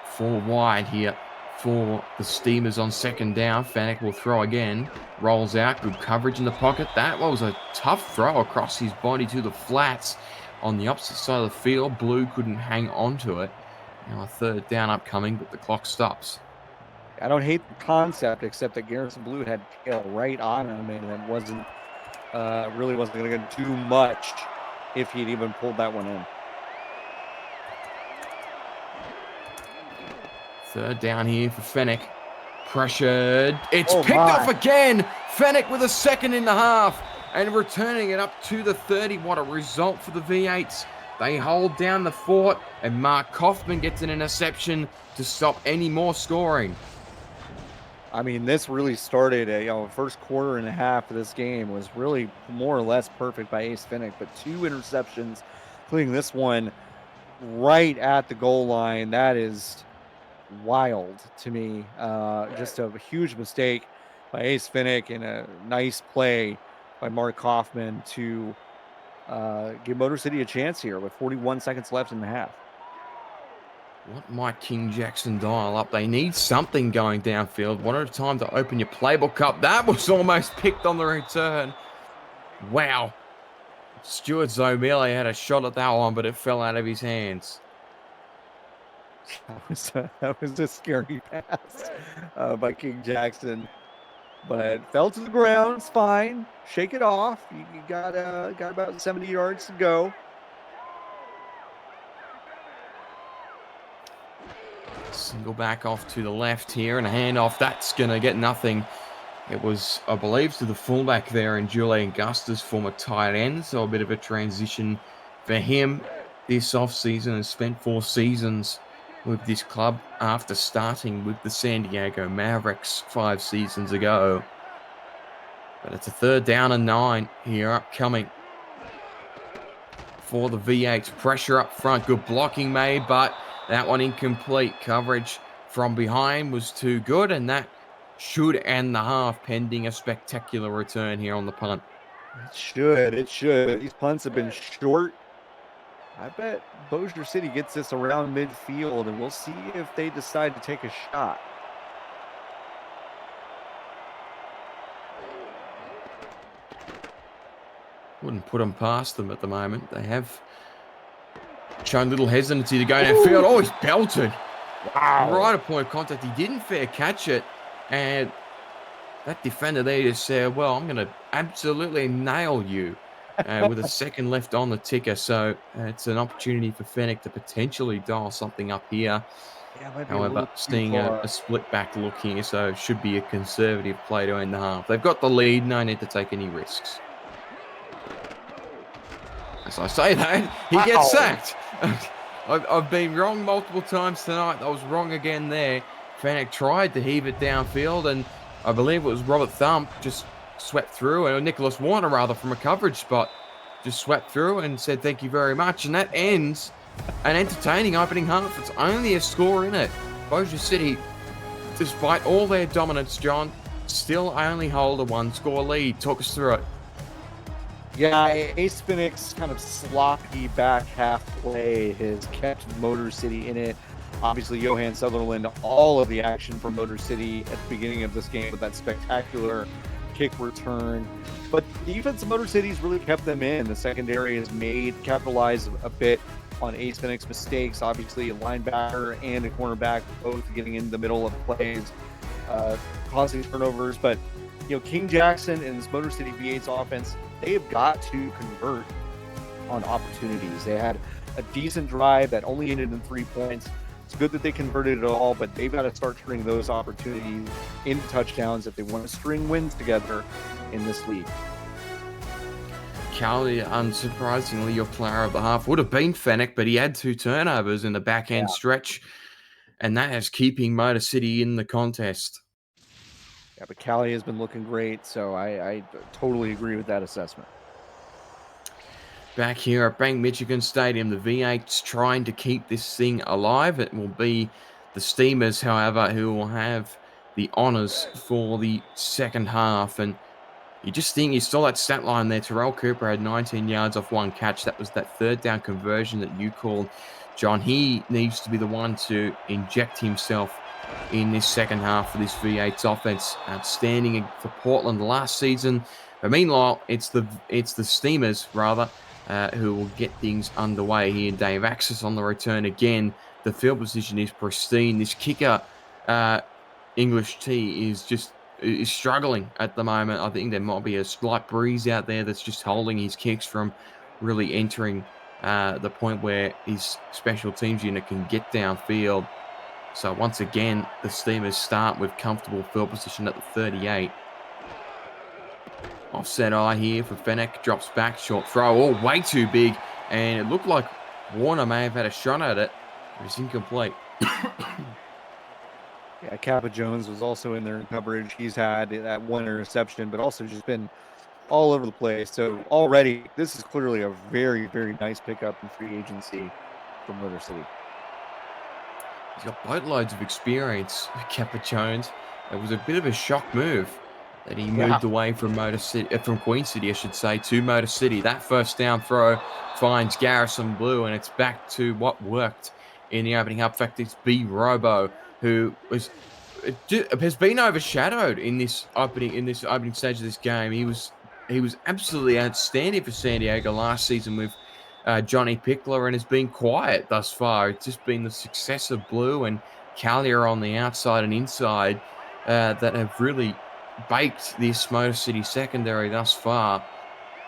4 wide here for the Steamers on second down. Fennec will throw again. Rolls out. Good coverage in the pocket. That was a tough throw across his body to the flats. on the opposite side of the field. Blue couldn't hang on to it. Now a third down upcoming, but the clock stops. I don't hate the concept, except that Garrison Blue had tail right on him, and it wasn't really wasn't going to do much if he'd even pulled that one in. Third down here for Fennec. Pressured. It's picked my. off again. Fennec with a 2nd in the half and returning it up to the 30. What a result for the V8s. They hold down the fort, and Mark Kaufman gets an interception to stop any more scoring. I mean, this really started, first quarter and a half of this game was really more or less perfect by Ace Fennec, but 2 interceptions, including this one right at the goal line. That is wild to me. Just a huge mistake by Ace Fennec and a nice play by Mark Kaufman to give Motor City a chance here with 41 seconds left in the half. What might King Jackson dial up? They need something going downfield. One at a time to open your playbook up. That was almost picked on the return. Wow. Stuart Zomele had a shot at that one, but it fell out of his hands. That was a scary pass by King Jackson, but it fell to the ground. It's fine. Shake it off. You got about 70 yards to go. Single back off to the left here and a handoff. That's going to get nothing. It was, I believe, to the fullback there in Julian Guster's former tight end. So a bit of a transition for him this offseason, and spent 4 seasons with this club after starting with the San Diego Mavericks 5 seasons ago. But it's a 3rd down and 9 here upcoming for the V8s. Pressure up front. Good blocking made, but that one incomplete. Coverage from behind was too good, and that should end the half, pending a spectacular return here on the punt. It should. These punts have been short. I bet Bossier City gets this around midfield, and we'll see if they decide to take a shot. Wouldn't put them past them at the moment. They have shown little hesitancy to go downfield. Oh, he's belted. Wow. Right at point of contact. He didn't fair catch it. And that defender there just said, well, I'm going to absolutely nail you with a 2nd left on the ticker. So it's an opportunity for Fennec to potentially dial something up here. Yeah, however, seeing a split back look here, so it should be a conservative play to end the half. They've got the lead, no need to take any risks. As I say that, he gets sacked. I've been wrong multiple times tonight. I was wrong again there. Fennec tried to heave it downfield, and I believe it was Robert Thump just swept through, or Nicholas Warner rather, from a coverage spot, just swept through and said thank you very much. And that ends an entertaining opening half. It's only a score in it. Bossier City, despite all their dominance, John, still only hold a 1-score lead. Talk us through it. Yeah, Ace Fennec's kind of sloppy back half play has kept Motor City in it. Obviously, Johan Sutherland, all of the action for Motor City at the beginning of this game with that spectacular kick return. But the defense of Motor City's really kept them in. The secondary has capitalized a bit on Ace Fennec's mistakes. Obviously, a linebacker and a cornerback both getting in the middle of plays, causing turnovers. But, King Jackson and this Motor City V8's offense, they have got to convert on opportunities. They had a decent drive that only ended in 3 points. It's good that they converted it all, but they've got to start turning those opportunities into touchdowns if they want to string wins together in this league. Callie, unsurprisingly, your player of the half would have been Fennec, but he had 2 turnovers in the back end stretch, and that is keeping Motor City in the contest. Yeah, but Callie has been looking great, so I totally agree with that assessment. Back here at Bank Michigan Stadium, the V8's trying to keep this thing alive. It will be the Steamers, however, who will have the honours for the second half. And you just think, you saw that stat line there. Terrell Cooper had 19 yards off 1 catch. That was that 3rd down conversion that you called, John. He needs to be the one to inject himself in this second half for this V8's offense. Outstanding for Portland last season. But meanwhile, it's the Steamers, rather, who will get things underway here. Dave Axis on the return again. The field position is pristine. This kicker, English T, is struggling at the moment. I think there might be a slight breeze out there that's just holding his kicks from really entering the point where his special teams unit can get downfield. So once again, the Steamers start with comfortable field position at the 38. Offset eye here for Fennec. Drops back, short throw. Oh, way too big. And it looked like Warner may have had a shot at it. It was incomplete. Yeah, Kappa Jones was also in there in coverage. He's had that one interception, but also just been all over the place. So already, this is clearly a very, very nice pickup in free agency from Motor City. He's got boatloads of experience, Kappa Jones. It was a bit of a shock move that he moved away from from Queen City, I should say, to Motor City. That first down throw finds Garrison Blue, and it's back to what worked in the opening half. In fact, it's B Robo, who has been overshadowed in this opening stage of this game. He was absolutely outstanding for San Diego last season with Johnny Pickler, and has been quiet thus far. It's just been the success of Blue and Callier on the outside and inside that have really baked this Motor City secondary thus far.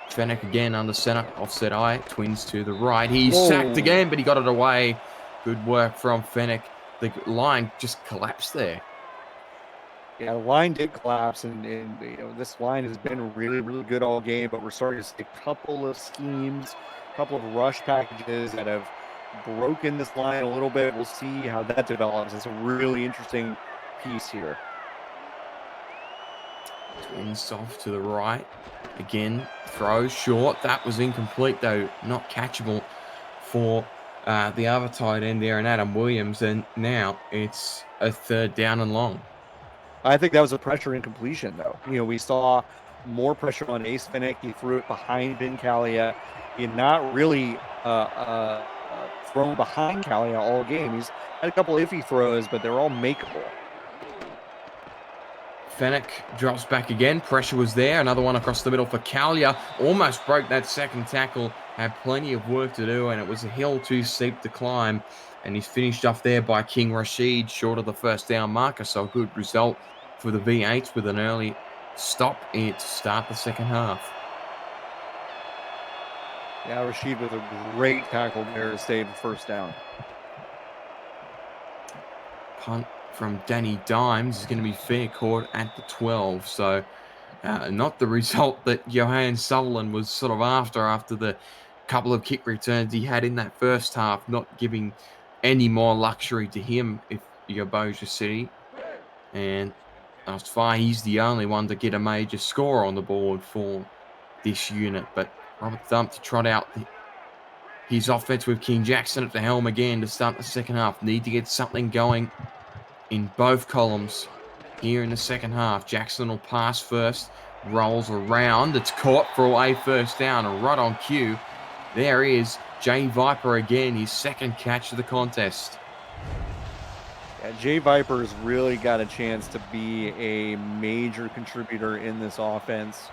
Fennec again under center, offset eye, Twins to the right. He's sacked again, but he got it away. Good work from Fennec. The line just collapsed there. Yeah, the line did collapse, and this line has been really, really good all game, but we're starting to see a couple of schemes, a couple of rush packages that have broken this line a little bit. We'll see how that develops. It's a really interesting piece here. Twins off to the right. Again, throw short. That was incomplete, though, not catchable for the other tight end there and Adam Williams. And now it's a third down and long. I think that was a pressure incompletion, though. We saw more pressure on Ace Fennec. He threw it behind Ben Callia. He had not really thrown behind Callia all game. He's had a couple iffy throws, but they're all makeable. Fennec drops back again. Pressure was there. Another one across the middle for Callia. Almost broke that second tackle. Had plenty of work to do, and it was a hill too steep to climb. And he's finished off there by King Rashid, short of the first down marker. So a good result for the V8s with an early stop to start the second half. Yeah, Rashid with a great tackle there to save the first down. Punt from Danny Dimes is going to be fair caught at the 12. So not the result that Johan Sutherland was sort of after the couple of kick returns he had in that first half, not giving any more luxury to him if you're Bossier City. And thus far, he's the only one to get a major score on the board for this unit. But Robert Thump to trot out his offense with King Jackson at the helm again to start the second half. Need to get something going in both columns here in the second half. Jackson will pass first, rolls around. It's caught for a first down, and right on cue. There is Jay Viper again, his second catch of the contest. Yeah, Jay Viper's really got a chance to be a major contributor in this offense.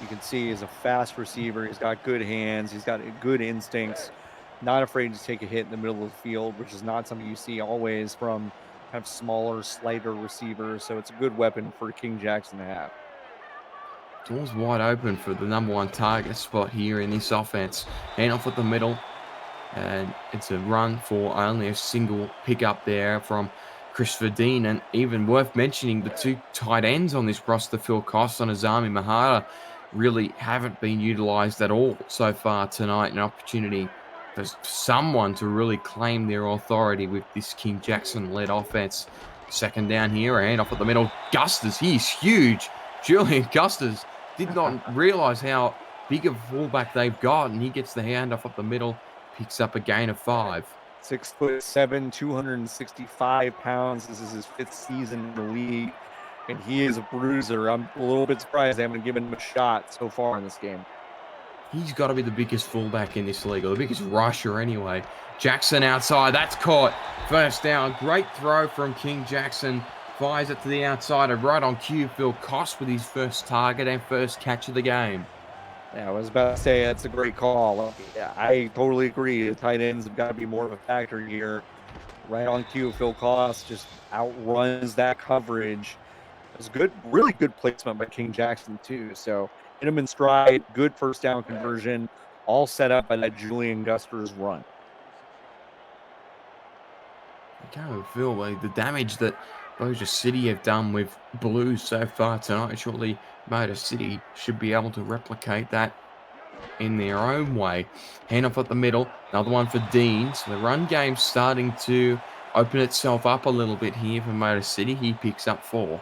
You can see he's a fast receiver. He's got good hands. He's got good instincts. Not afraid to take a hit in the middle of the field, which is not something you see always from kind of smaller, slighter receivers. So it's a good weapon for King Jackson to have. Doors wide open for the number one target spot here in this offense. Hand off at the middle. And it's a run for only a single pickup there from Christopher Dean. And even worth mentioning, the two tight ends on this roster, Phil Koss and Azami Mahara, really haven't been utilized at all so far tonight. An opportunity for someone to really claim their authority with this King Jackson-led offense. Second down here, and off at the middle. Gusters, he's huge. Julian Gusters did not realize how big of a fullback they've got, and he gets the handoff up the middle, picks up a gain of 5. 6'7", 265 pounds. This is his 5th season in the league, and he is a bruiser. I'm a little bit surprised they haven't given him a shot so far in this game. He's got to be the biggest fullback in this league, or the biggest rusher anyway. Jackson outside, that's caught. First down, great throw from King Jackson. Fires it to the outside, and right on cue, Phil Koss with his first target and first catch of the game. Yeah, I was about to say that's a great call. Yeah, I totally agree. The tight ends have got to be more of a factor here. Right on cue, Phil Koss just outruns that coverage. It's good, really good placement by King Jackson too. So hit him in stride, good first down conversion, all set up by that Julian Guster's run. I can't feel like the damage that Bossier City have done with Blues so far tonight. Surely Motor City should be able to replicate that in their own way. Hand off at the middle, another one for Dean. So the run game's starting to open itself up a little bit here for Motor City. He picks up 4.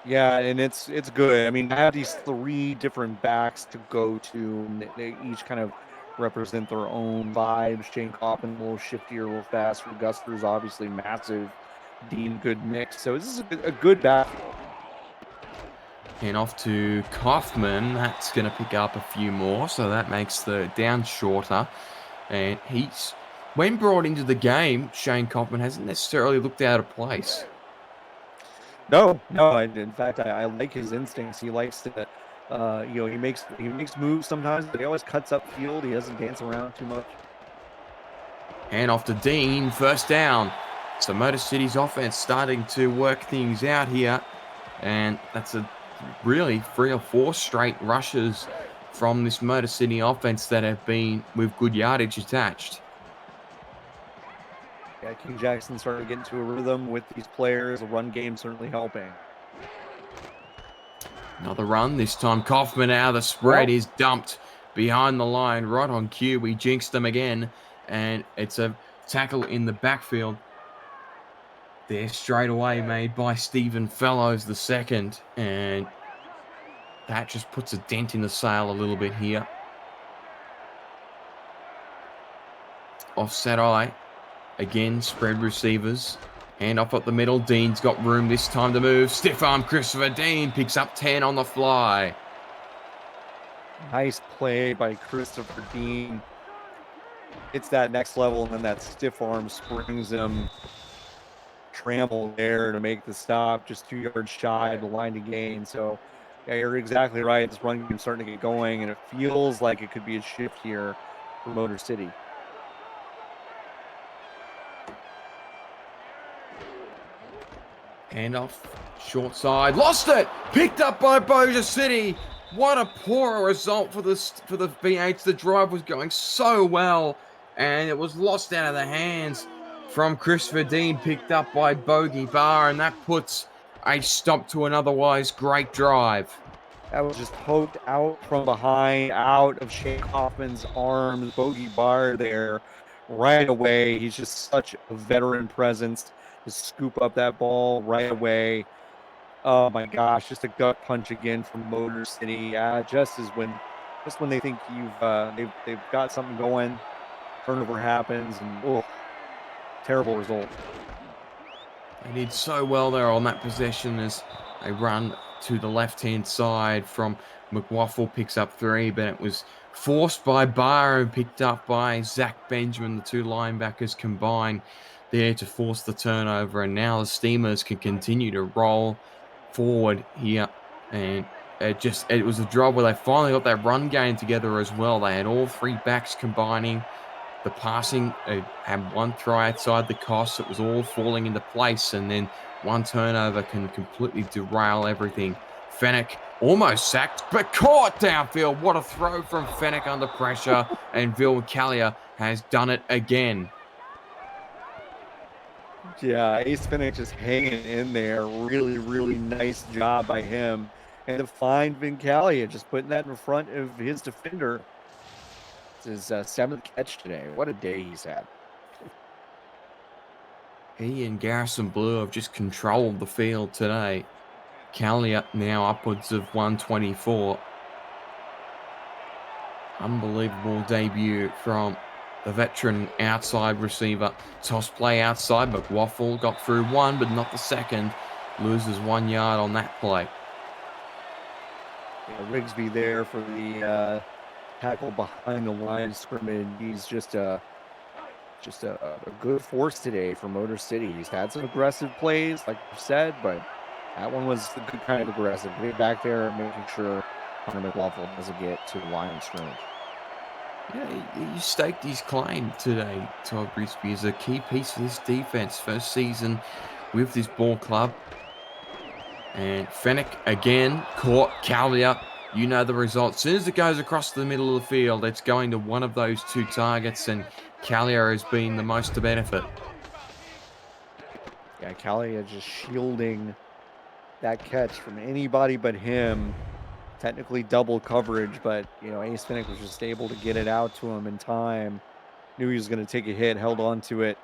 Yeah, and it's good. I mean, I have these 3 different backs to go to, and they each kind of represent their own vibes. Shane Coffin, a little shiftier, a little faster. Guster's obviously massive. Dean, good mix. So this is a good backfield. And off to Kaufman. That's going to pick up a few more, so that makes the down shorter. And when brought into the game, Shane Kaufman hasn't necessarily looked out of place. No, in fact, I like his instincts. He likes to, he makes moves sometimes, but he always cuts up field. He doesn't dance around too much. And off to Dean, first down. So Motor City's offense starting to work things out here. And that's a really 3 or 4 straight rushes from this Motor City offense that have been with good yardage attached. Yeah, King Jackson started getting to a rhythm with these players. The run game certainly helping. Another run, this time Kaufman out of the spread is dumped behind the line, right on cue. We jinxed them again, and it's a tackle in the backfield. There straight away made by Stephen Fellows the second, and that just puts a dent in the sail a little bit here. Offset eye. Again, spread receivers. Hand off up the middle. Dean's got room this time to move. Stiff arm Christopher Dean picks up 10 on the fly. Nice play by Christopher Dean. It's that next level, and then that stiff arm springs him. Trammel there to make the stop, just 2 yards shy of the line to gain. So, yeah, you're exactly right. This run game's starting to get going, and it feels like it could be a shift here for Motor City. Handoff, short side, lost it! Picked up by Bossier City. What a poor result for the V8s. The drive was going so well, and it was lost out of the hands from Christopher Dean, picked up by Bogey Barr, and that puts a stop to an otherwise great drive. That was just poked out from behind, out of Shane Kaufman's arms. Bogey Barr there right away. He's just such a veteran presence to scoop up that ball right away. Oh my gosh, just a gut punch again from Motor City. Just when they think they've got something going, turnover happens, and terrible result. They did so well there on that possession as they run to the left-hand side from McWaffle, picks up 3, but it was forced by Barr and picked up by Zach Benjamin. The 2 linebackers combined there to force the turnover, and now the Steamers can continue to roll forward here. And it was a drive where they finally got that run game together as well. They had all 3 backs combining. The passing had 1 throw outside the cost. It was all falling into place, and then 1 turnover can completely derail everything. Fennec almost sacked, but caught downfield. What a throw from Fennec under pressure, and Vil Callier has done it again. Yeah, Ace Fennec just hanging in there. Really, really nice job by him. And to find Vincalia, just putting that in front of his defender. It's his 7th catch today. What a day he's had. He and Garrison Blue have just controlled the field today. Callier now upwards of 124. Unbelievable debut from the veteran outside receiver. Toss play outside. McWaffle got through 1, but not the second. Loses 1 yard on that play. Yeah, Rigsby there for the tackle behind the line of scrimmage. He's just a good force today for Motor City. He's had some aggressive plays, like you said, but That one was the good kind of aggressive. Getting back there, making sure Hunter McLaughlin doesn't get to the line of scrimmage. Yeah, he staked his claim today, Todd Brisby, as a key piece of this defense. First season with this ball club. And Fennec again caught Calvia. You know the result. As soon as it goes across the middle of the field, it's going to one of those two targets, and Callier has been the most to benefit. Yeah, Callia just shielding that catch from anybody but him. Technically double coverage, but Ace Finnick was just able to get it out to him in time. Knew he was going to take a hit, held on to it,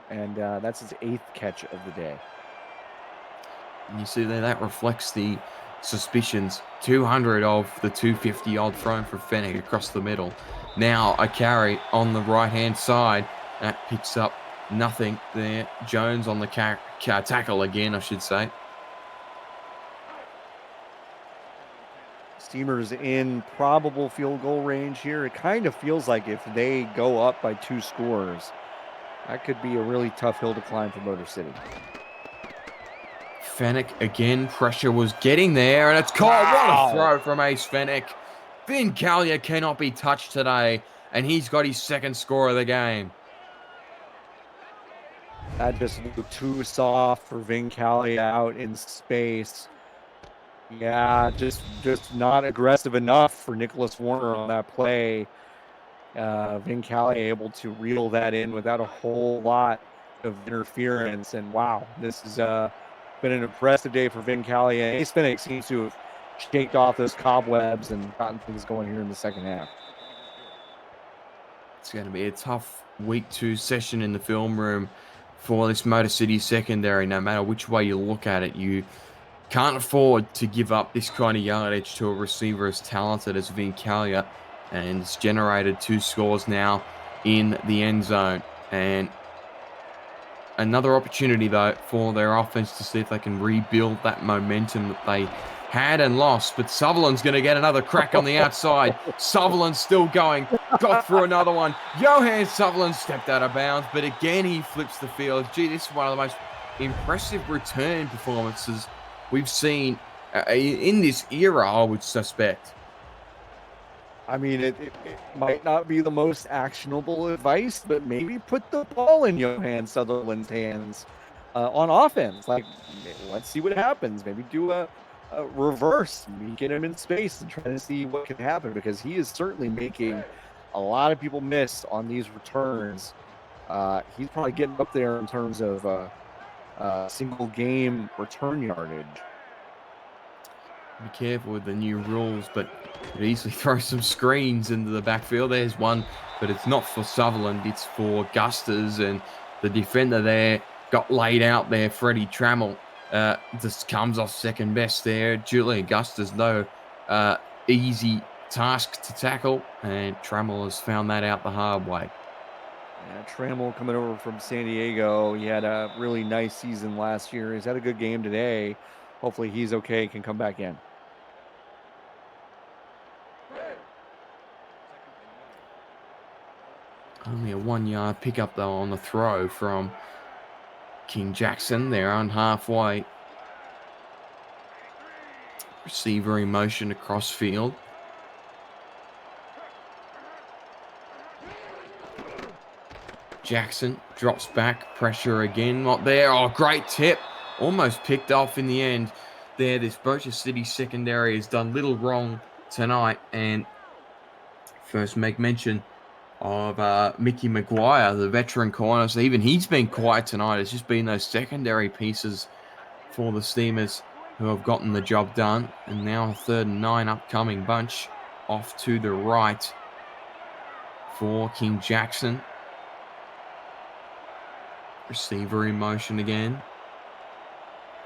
and that's his 8th catch of the day. And you see there, that reflects the suspicions. 200 of the 250 odd thrown for Fennec across the middle. Now a carry on the right-hand side. That picks up nothing there. Jones on the tackle again, I should say. Steamers in probable field goal range here. It kind of feels like if they go up by 2 scores, that could be a really tough hill to climb for Motor City. Fennec again, pressure was getting there, and it's caught. Wow. What a throw from Ace Fennec. Vin Callier cannot be touched today, and he's got his 2nd score of the game. That just looked too soft for Vin Callier out in space. Yeah, just not aggressive enough for Nicholas Warner on that play. Vin Callier able to reel that in without a whole lot of interference. And wow, this has been an impressive day for Vin Callier. Ace Finnick seems to have shaked off those cobwebs and gotten things going here in the second half. It's going to be a tough week 2 session in the film room for this Motor City secondary. No matter which way you look at it, you can't afford to give up this kind of yardage to a receiver as talented as Vin Callier, and it's generated 2 scores now in the end zone. And another opportunity, though, for their offense to see if they can rebuild that momentum that they had and lost. But Sutherland's going to get another crack on the outside. Sutherland's still going. Got through another one. Johan Sutherland stepped out of bounds, but again he flips the field. Gee, this is one of the most impressive return performances we've seen in this era, I would suspect. I mean, it might not be the most actionable advice, but maybe put the ball in Johan Sutherland's hands on offense. Like, let's see what happens. Maybe do a reverse, maybe get him in space and try to see what can happen, because he is certainly making a lot of people miss on these returns. He's probably getting up there in terms of single game return yardage. Be careful with the new rules, but could easily throw some screens into the backfield. There's one, but it's not for Sutherland, it's for Gustas, and the defender there got laid out there. Freddie Trammell just comes off second best there. Julian Gustas, no easy task to tackle, and Trammell has found that out the hard way. Yeah, Trammell coming over from San Diego. He had a really nice season last year. He's had a good game today. Hopefully he's okay, can come back in. Only a 1-yard pickup, though, on the throw from King Jackson. They're on halfway. Receiver in motion across field. Jackson drops back. Pressure again. Not there. Oh, great tip. Almost picked off in the end there. This Bossier City secondary has done little wrong tonight. And first make mention of Mickey Maguire, the veteran corner. So even he's been quiet tonight. It's just been those secondary pieces for the Steamers who have gotten the job done. And now a 3rd and 9 upcoming bunch off to the right for King Jackson. Receiver in motion again.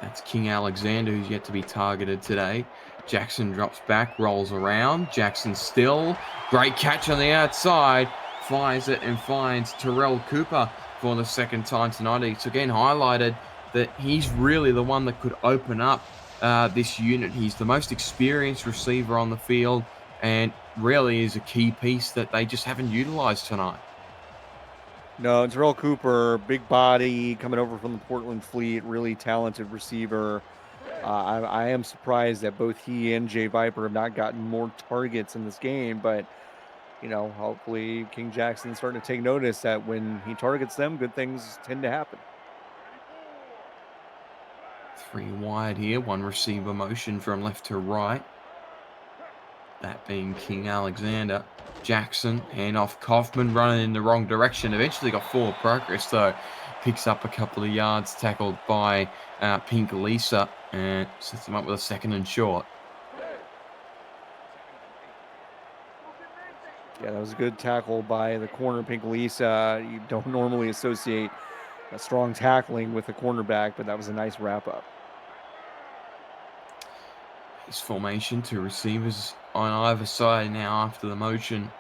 That's King Alexander, who's yet to be targeted today. Jackson drops back, rolls around. Jackson still. Great catch on the outside. Flies it and finds Terrell Cooper for the 2nd time tonight. It's again highlighted that he's really the one that could open up this unit. He's the most experienced receiver on the field and really is a key piece that they just haven't utilized tonight. No, Terrell Cooper, big body, coming over from the Portland Fleet, really talented receiver. I am surprised that both he and Jay Viper have not gotten more targets in this game, but hopefully King Jackson's starting to take notice that when he targets them, good things tend to happen. 3 wide here, 1 receiver motion from left to right. That being King Alexander. Jackson, handoff. Kaufman running in the wrong direction. Eventually got forward progress, though. Picks up a couple of yards, tackled by Pink Lisa, and sets him up with a 2nd and short. Yeah, that was a good tackle by the corner, Pink Lisa. You don't normally associate a strong tackling with a cornerback, but that was a nice wrap-up. His formation, 2 receivers on either side now after the motion.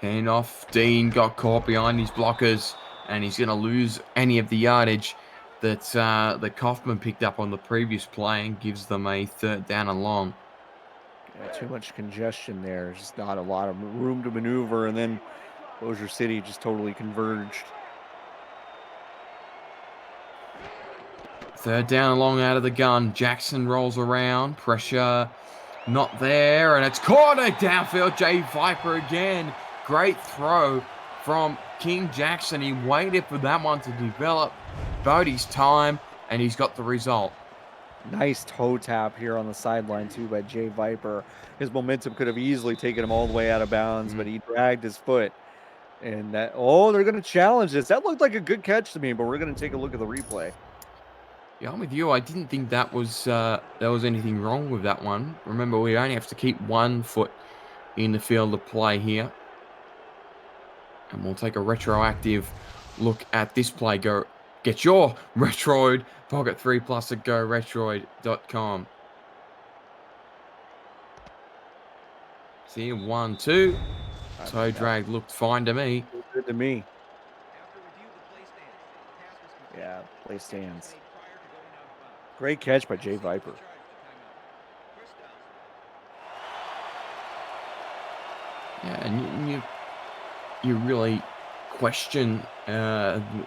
Handoff. Dean got caught behind his blockers, and he's going to lose any of the yardage that Kaufman picked up on the previous play, and gives them a 3rd down and long. Yeah, too much congestion there. Just not a lot of room to maneuver, and then Bossier City just totally converged. 3rd down and long out of the gun. Jackson rolls around. Pressure not there, and it's cornered downfield. Jay Viper again. Great throw from King Jackson. He waited for that one to develop, bought his time, and he's got the result. Nice toe tap here on the sideline too by Jay Viper. His momentum could have easily taken him all the way out of bounds, but he dragged his foot. And they're going to challenge this. That looked like a good catch to me, but we're going to take a look at the replay. Yeah, I'm with you. I didn't think that was anything wrong with that one. Remember, we only have to keep 1 foot in the field of play here. And we'll take a retroactive look at this play. Go get your Retroid Pocket 3 Plus at GoRetroid.com. See, 1, 2. Toe drag looked fine to me. Good to me. Yeah, play stands. Great catch by Jay Viper. Yeah, and you really question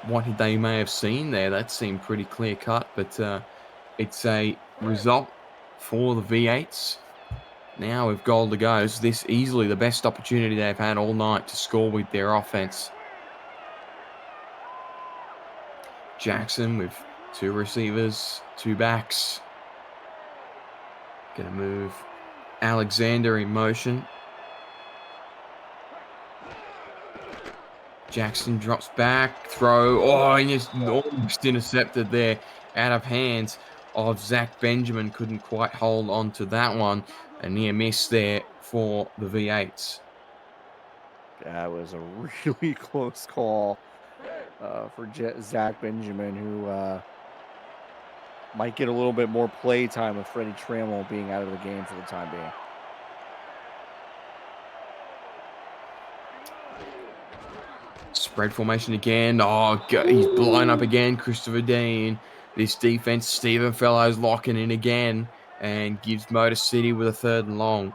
what they may have seen there. That seemed pretty clear cut, but it's a result for the V8s. Now with goal to go, is this easily the best opportunity they've had all night to score with their offense. Jackson with 2 receivers, 2 backs. Gonna move Alexander in motion. Jackson drops back, throw. Oh, he just almost intercepted there out of hands of Zach Benjamin. Couldn't quite hold on to that one. A near miss there for the V8s. That was a really close call for Zach Benjamin, who might get a little bit more play time with Freddie Trammell being out of the game for the time being. Spread formation again. Oh, he's blown up again. Christopher Dean. This defense, Stephen Fellows locking in again and gives Motor City with a 3rd and long.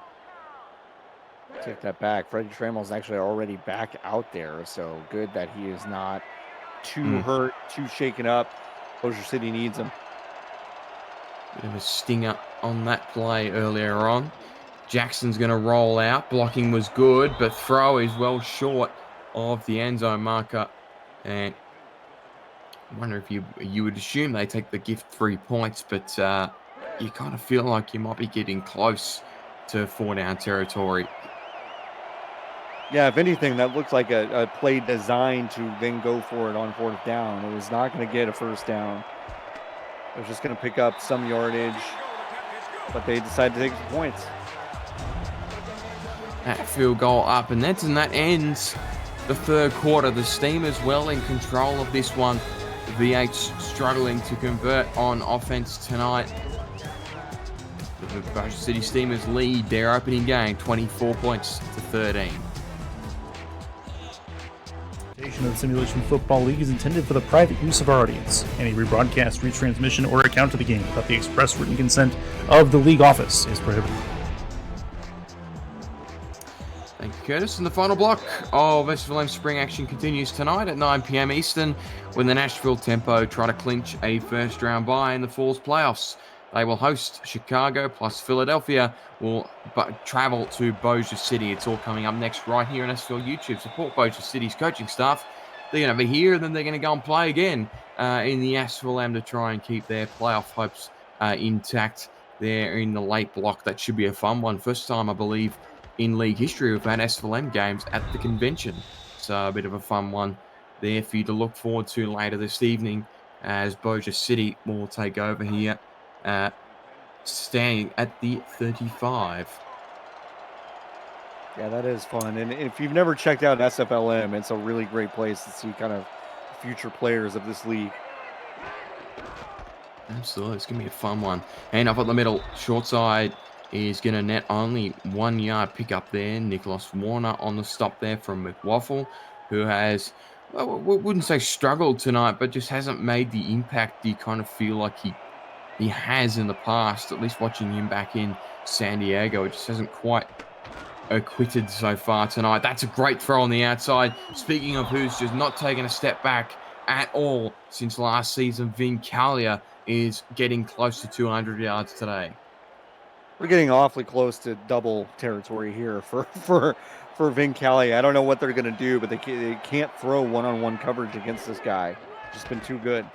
Take that back. Freddie Trammell's actually already back out there, so good that he is not too hurt, too shaken up. Bossier City needs him. Bit of a stinger on that play earlier on. Jackson's going to roll out. Blocking was good, but throw is well short of the end zone marker. And I wonder if you would assume they take the gift 3 points, but you kind of feel like you might be getting close to 4-down territory. Yeah, if anything, that looks like a play designed to then go for it on 4th down. It was not going to get a 1st down. It was just going to pick up some yardage, but they decided to take the points. That field goal up, and that ends the 3rd quarter. The Steamers well in control of this one. The V8s struggling to convert on offense tonight. The Bossier City Steamers lead their opening game 24 points to 13. The Simulation Football League is intended for the private use of our audience. Any rebroadcast, retransmission, or account of the game without the express written consent of the league office is prohibited. Thank you, Curtis. And the final block of SFL spring action continues tonight at 9 p.m. Eastern when the Nashville Tempo try to clinch a first-round bye in the Falls playoffs. They will host Chicago, plus Philadelphia will travel to Bossier City. It's all coming up next right here on SFL YouTube. Support Bossier City's coaching staff. They're going to be here, and then they're going to go and play again in the SFL to try and keep their playoff hopes intact there in the late block. That should be a fun one. First time, I believe, in league history we've had SFL games at the convention. So a bit of a fun one there for you to look forward to later this evening as Bossier City will take over here, staying at the 35. Yeah, that is fun. And if you've never checked out SFLM, it's a really great place to see kind of future players of this league. Absolutely. It's going to be a fun one. And up at the middle, short side is going to net only 1 yard pick up there. Nicholas Warner on the stop there from McWaffle, who has, well, we wouldn't say struggled tonight, but just hasn't made the impact you kind of feel like he has in the past, at least watching him back in San Diego. It just hasn't quite acquitted so far tonight. That's a great throw on the outside. Speaking of who's just not taken a step back at all since last season, Vincalia is getting close to 200 yards today. We're getting awfully close to double territory here for Vincalia. I don't know what they're going to do, but they can't throw one-on-one coverage against this guy. Just been too good.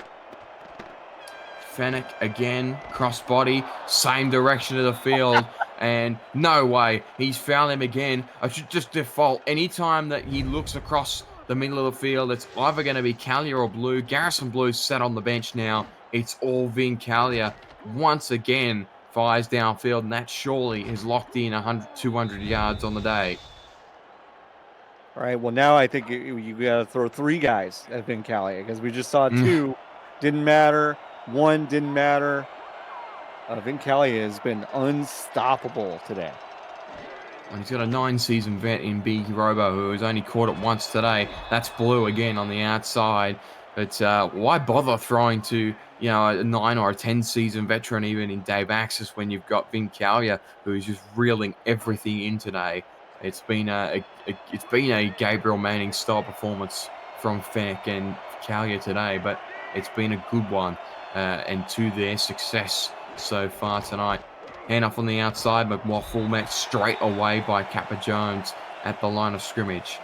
Fennec again, cross body, same direction of the field, and no way, he's fouled him again. I should just default. Anytime that he looks across the middle of the field, it's either going to be Callier or Blue. Garrison Blue's sat on the bench now. It's all Vincalia. Once again, fires downfield, and that surely is locked in 200 yards on the day. All right, well, now I think you got to throw 3 guys at Vincalia because we just saw 2. Didn't matter. 1 didn't matter. Vincalia has been unstoppable today. And he's got a 9-season vet in Big Robo who has only caught it once today. That's Blue again on the outside. But why bother throwing to, a 9 or a 10-season veteran even in Dave Axis when you've got Vincalia who's just reeling everything in today? It's been a Gabriel Manning style performance from Fennec and Vincalia today, but it's been a good one and to their success so far tonight. Hand off on the outside, McWaffle met straight away by Kappa Jones at the line of scrimmage.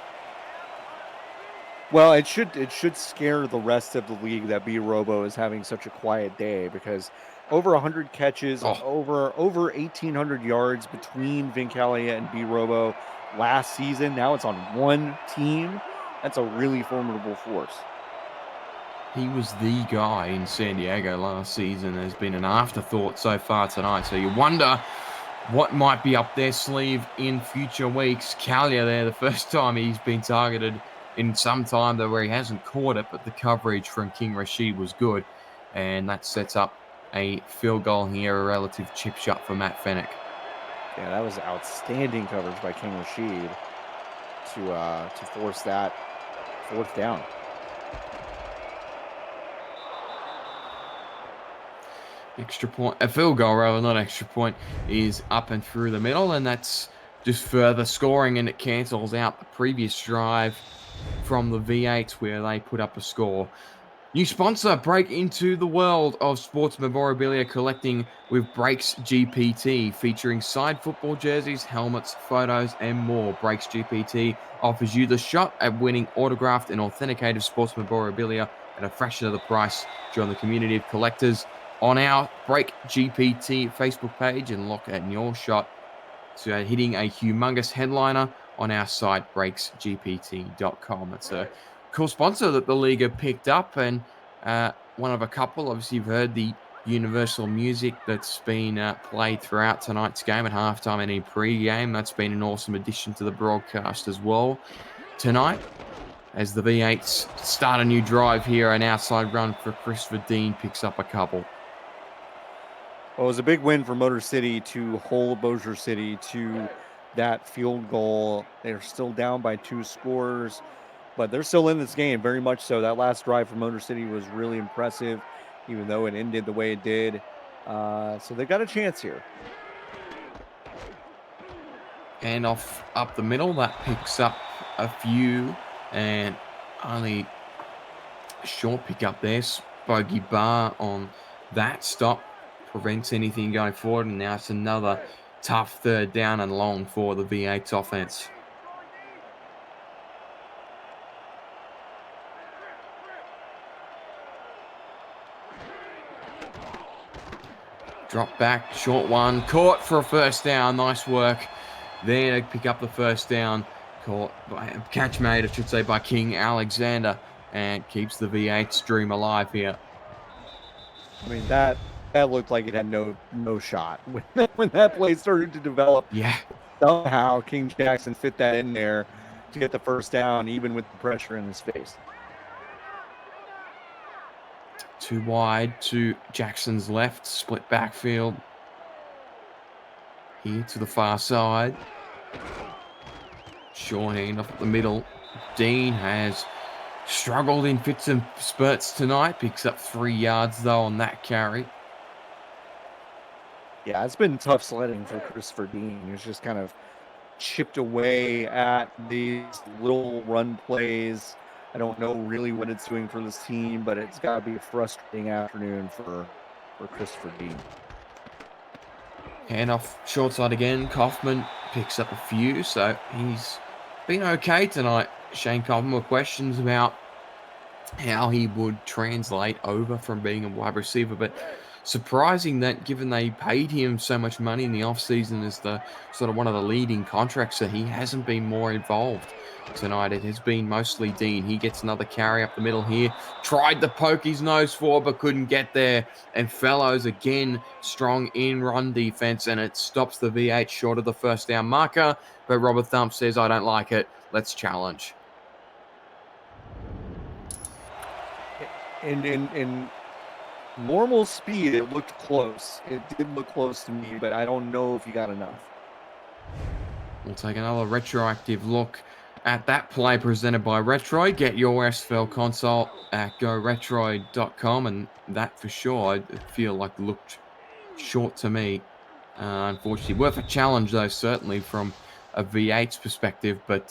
Well, it should scare the rest of the league that B Robo is having such a quiet day because over 100 catches, over 1,800 yards between Vincalia and B Robo last season. Now it's on one team. That's a really formidable force. He was the guy in San Diego last season. There's been an afterthought so far tonight. So you wonder what might be up their sleeve in future weeks. Callier there, the first time he's been targeted in some time though where he hasn't caught it, but the coverage from King Rashid was good. And that sets up a field goal here, a relative chip shot for Matt Fennec. Yeah, that was outstanding coverage by King Rashid to force that 4th down. Extra point, a field goal rather, not extra point, is up and through the middle, and that's just further scoring, and it cancels out the previous drive from the V8 where they put up a score. New sponsor, break into the world of sports memorabilia collecting with Breaks GPT, featuring side football jerseys, helmets, photos, and more. Breaks GPT offers you the shot at winning autographed and authenticated sports memorabilia at a fraction of the price. Join the community of collectors on our Break GPT Facebook page and look at your shot to hitting a humongous headliner on our site, breaksgpt.com. It's a cool sponsor that the league have picked up, and one of a couple. Obviously, you've heard the universal music that's been played throughout tonight's game at halftime and in pre-game. That's been an awesome addition to the broadcast as well tonight. As the V8s start a new drive here, an outside run for Christopher Dean picks up a couple. Well, it was a big win for Motor City to hold Bossier City to that field goal. They're still down by 2 scores, but they're still in this game, very much so. That last drive for Motor City was really impressive, even though it ended the way it did. So they got a chance here. Hand off up the middle. That picks up a few, and only a short pick up there. Bogey bar on that stop prevents anything going forward, and now it's another tough third down and long for the V8's offense. Drop back, short one, caught for a first down. Nice work there to pick up the first down. Caught by, catch made, I should say, by King Alexander, and keeps the V8's dream alive here. I mean, that looked like it had no shot when that play started to develop. Yeah. Somehow King Jackson fit that in there to get the first down, even with the pressure in his face. Too wide to Jackson's left, split backfield. Here to the far side. Short hand off the middle. Dean has struggled in fits and spurts tonight. Picks up 3 yards, though, on that carry. Yeah, it's been tough sledding for Christopher Dean. He's just kind of chipped away at these little run plays. I don't know really what it's doing for this team, but it's got to be a frustrating afternoon for Christopher Dean. Hand off short side again. Kaufman picks up a few, so he's been okay tonight. Shane Kaufman with questions about how he would translate over from being a wide receiver, but surprising that given they paid him so much money in the offseason as the sort of one of the leading contracts, that he hasn't been more involved tonight. It has been mostly Dean. He gets another carry up the middle here. Tried to poke his nose for, but couldn't get there. And Fellows again strong in run defense, and it stops the V8 short of the first down marker. But Robert Thump says, I don't like it. Let's challenge. In normal speed, it looked close. It did look close to me, but I don't know if you got enough. We'll take another retroactive look at that play presented by Retroid. Get your SFL console at goretroid.com, and that for sure I feel like looked short to me. Unfortunately, worth a challenge though, certainly from a V8's perspective, but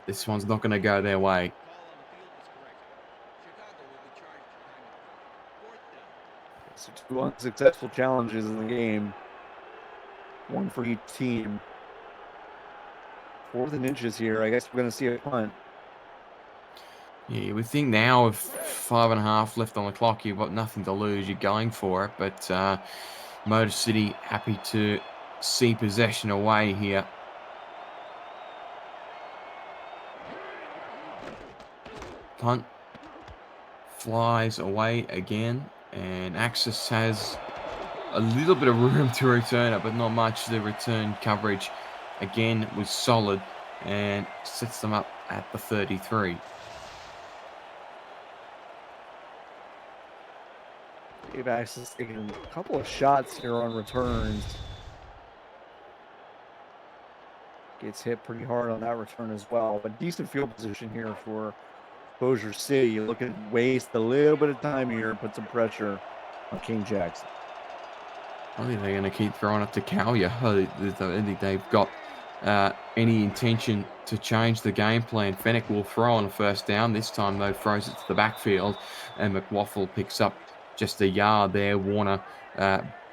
this one's not going to go their way. So 2 unsuccessful challenges in the game, 1 for each team. 4th and inches here. I guess we're going to see a punt. Yeah, you would think now with 5.5 left on the clock, you've got nothing to lose. You're going for it, but Motor City happy to see possession away here. Punt flies away again, and Axis has a little bit of room to return it, but not much. The return coverage again was solid and sets them up at the 33. Dave Axis taking a couple of shots here on returns. Gets hit pretty hard on that return as well, but decent field position here for Bossier City. You look at waste a little bit of time here and put some pressure on King Jackson. I think they're going to keep throwing it to Kalya. I don't think they've got any intention to change the game plan. Fennec will throw on a first down. This time, though, throws it to the backfield, and McWaffle picks up just a yard there. Warner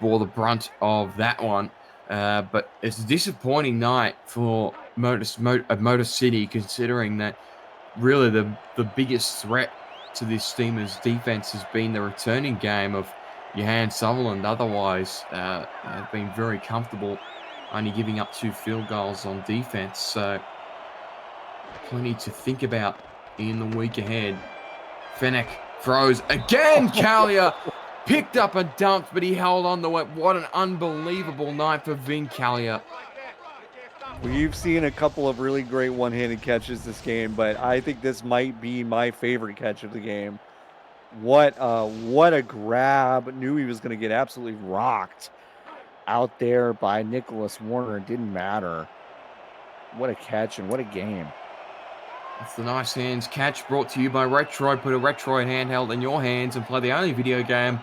bore the brunt of that one. But it's a disappointing night for Motor City, considering that really the biggest threat to this Steamers defense has been the returning game of Johan Sutherland. Otherwise, have been very comfortable, only giving up 2 field goals on defense. So plenty to think about in the week ahead. Fennec throws again. Kalya picked up and dumped, but he held on to it. What an unbelievable night for Vin Kalya. We've seen a couple of really great one-handed catches this game, but I think this might be my favorite catch of the game. What a grab. Knew he was going to get absolutely rocked out there by Nicholas Warner. It didn't matter. What a catch and what a game. It's the Nice Hands catch, brought to you by Retroid. Put a Retroid handheld in your hands and play the only video game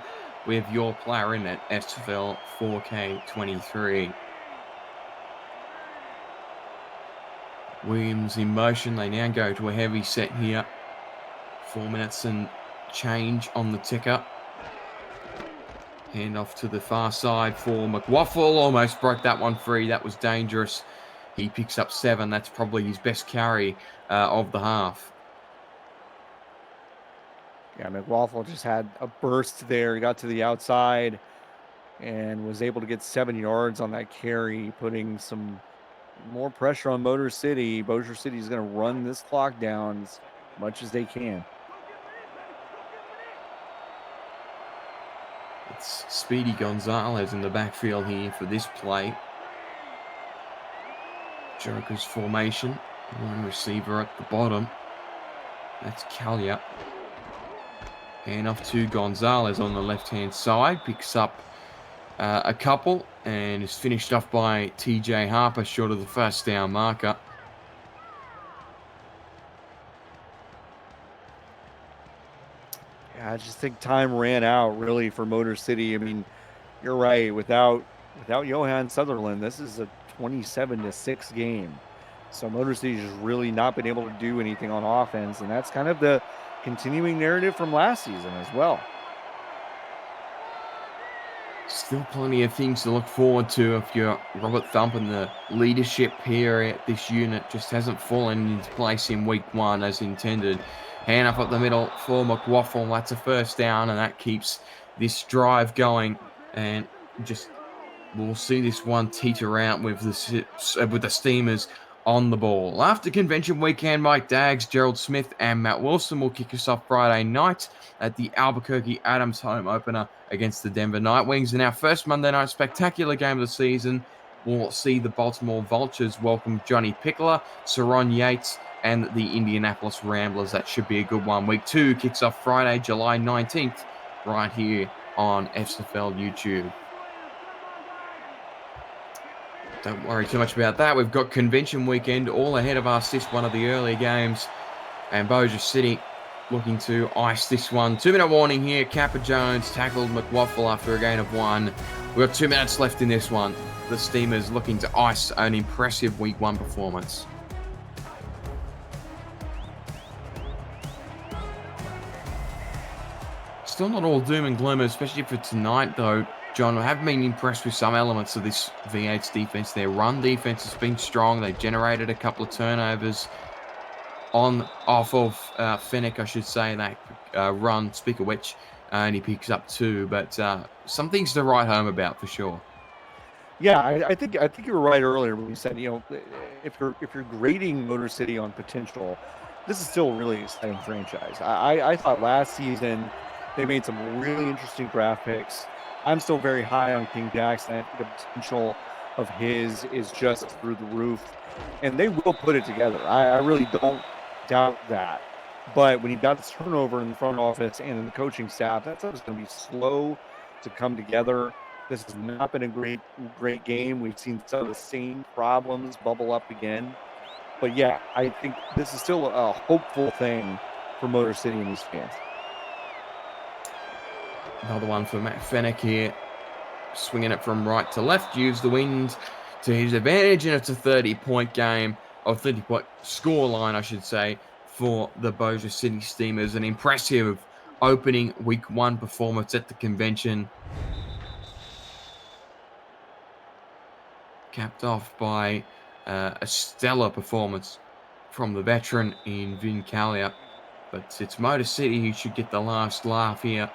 with your player in it, SFL 4K23. Williams in motion. They now go to a heavy set here. 4 minutes and change on the ticker. Hand off to the far side for McWaffle. Almost broke that one free. That was dangerous. He picks up 7. That's probably his best carry of the half. Yeah, McWaffle just had a burst there. He got to the outside and was able to get 7 yards on that carry, putting some more pressure on Motor City. Bossier City is going to run this clock down as much as they can. It's Speedy Gonzalez in the backfield here for this play. Joker's formation. One receiver at the bottom. That's Kalia. Hand off to Gonzalez on the left-hand side. Picks up a couple and is finished off by TJ Harper short of the first down marker. Yeah, I just think time ran out really for Motor City. I mean, you're right. Without Johan Sutherland, this is a 27-6 game. So Motor City's just really not been able to do anything on offense, and that's kind of the continuing narrative from last season as well. Still plenty of things to look forward to if you're Robert Thump, and the leadership here at this unit just hasn't fallen into place in week 1 as intended. Hand up the middle for McWaffle. That's a first down, and that keeps this drive going. And just we'll see this one teeter out with the Steamers on the ball. After convention weekend, Mike Daggs, Gerald Smith, and Matt Wilson will kick us off Friday night at the Albuquerque Adams home opener against the Denver Nightwings. And our first Monday night spectacular game of the season will see the Baltimore Vultures welcome Johnny Pickler, Saron Yates, and the Indianapolis Ramblers. That should be a good one. Week 2 kicks off Friday, July 19th, right here on SFL YouTube. Don't worry too much about that. We've got convention weekend all ahead of us. This one of the early games. And Bossier City looking to ice this one. 2-minute warning here. Kappa Jones tackled McWaffle after a gain of 1. We've got 2 minutes left in this one. The Steamers looking to ice an impressive week 1 performance. Still not all doom and gloom, especially for tonight, though. John, I have been impressed with some elements of this V8's defense. Their run defense has been strong. They've generated a couple of turnovers off of Fennec, I should say. That run, speak of which, and he picks up 2. But some things to write home about for sure. Yeah, I think you were right earlier when you said, if you're grading Motor City on potential, this is still a really exciting franchise. I thought last season they made some really interesting draft picks. I'm still very high on King Jackson. I think the potential of his is just through the roof, and they will put it together. I really don't doubt that. But when you've got this turnover in the front office and in the coaching staff, that's going to be slow to come together. This has not been a great game. We've seen some of the same problems bubble up again. But yeah, I think this is still a hopeful thing for Motor City and these fans. Another one for Matt Fennec here. Swinging it from right to left. Use the wind to his advantage. And it's a 30-point game. Or 30-point score line, I should say, for the Bossier City Steamers. An impressive opening week 1 performance at the convention. Capped off by a stellar performance from the veteran in Vin Kalia. But it's Motor City who should get the last laugh here.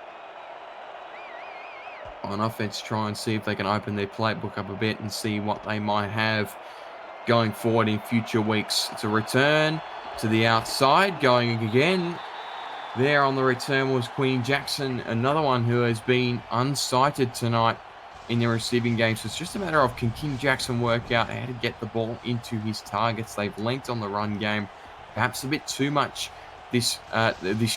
On offense, try and see if they can open their playbook up a bit and see what they might have going forward in future weeks. It's a return to the outside, going again. There on the return was Queen Jackson, another one who has been unsighted tonight in the receiving game. So it's just a matter of, can King Jackson work out how to get the ball into his targets? They've linked on the run game, perhaps a bit too much this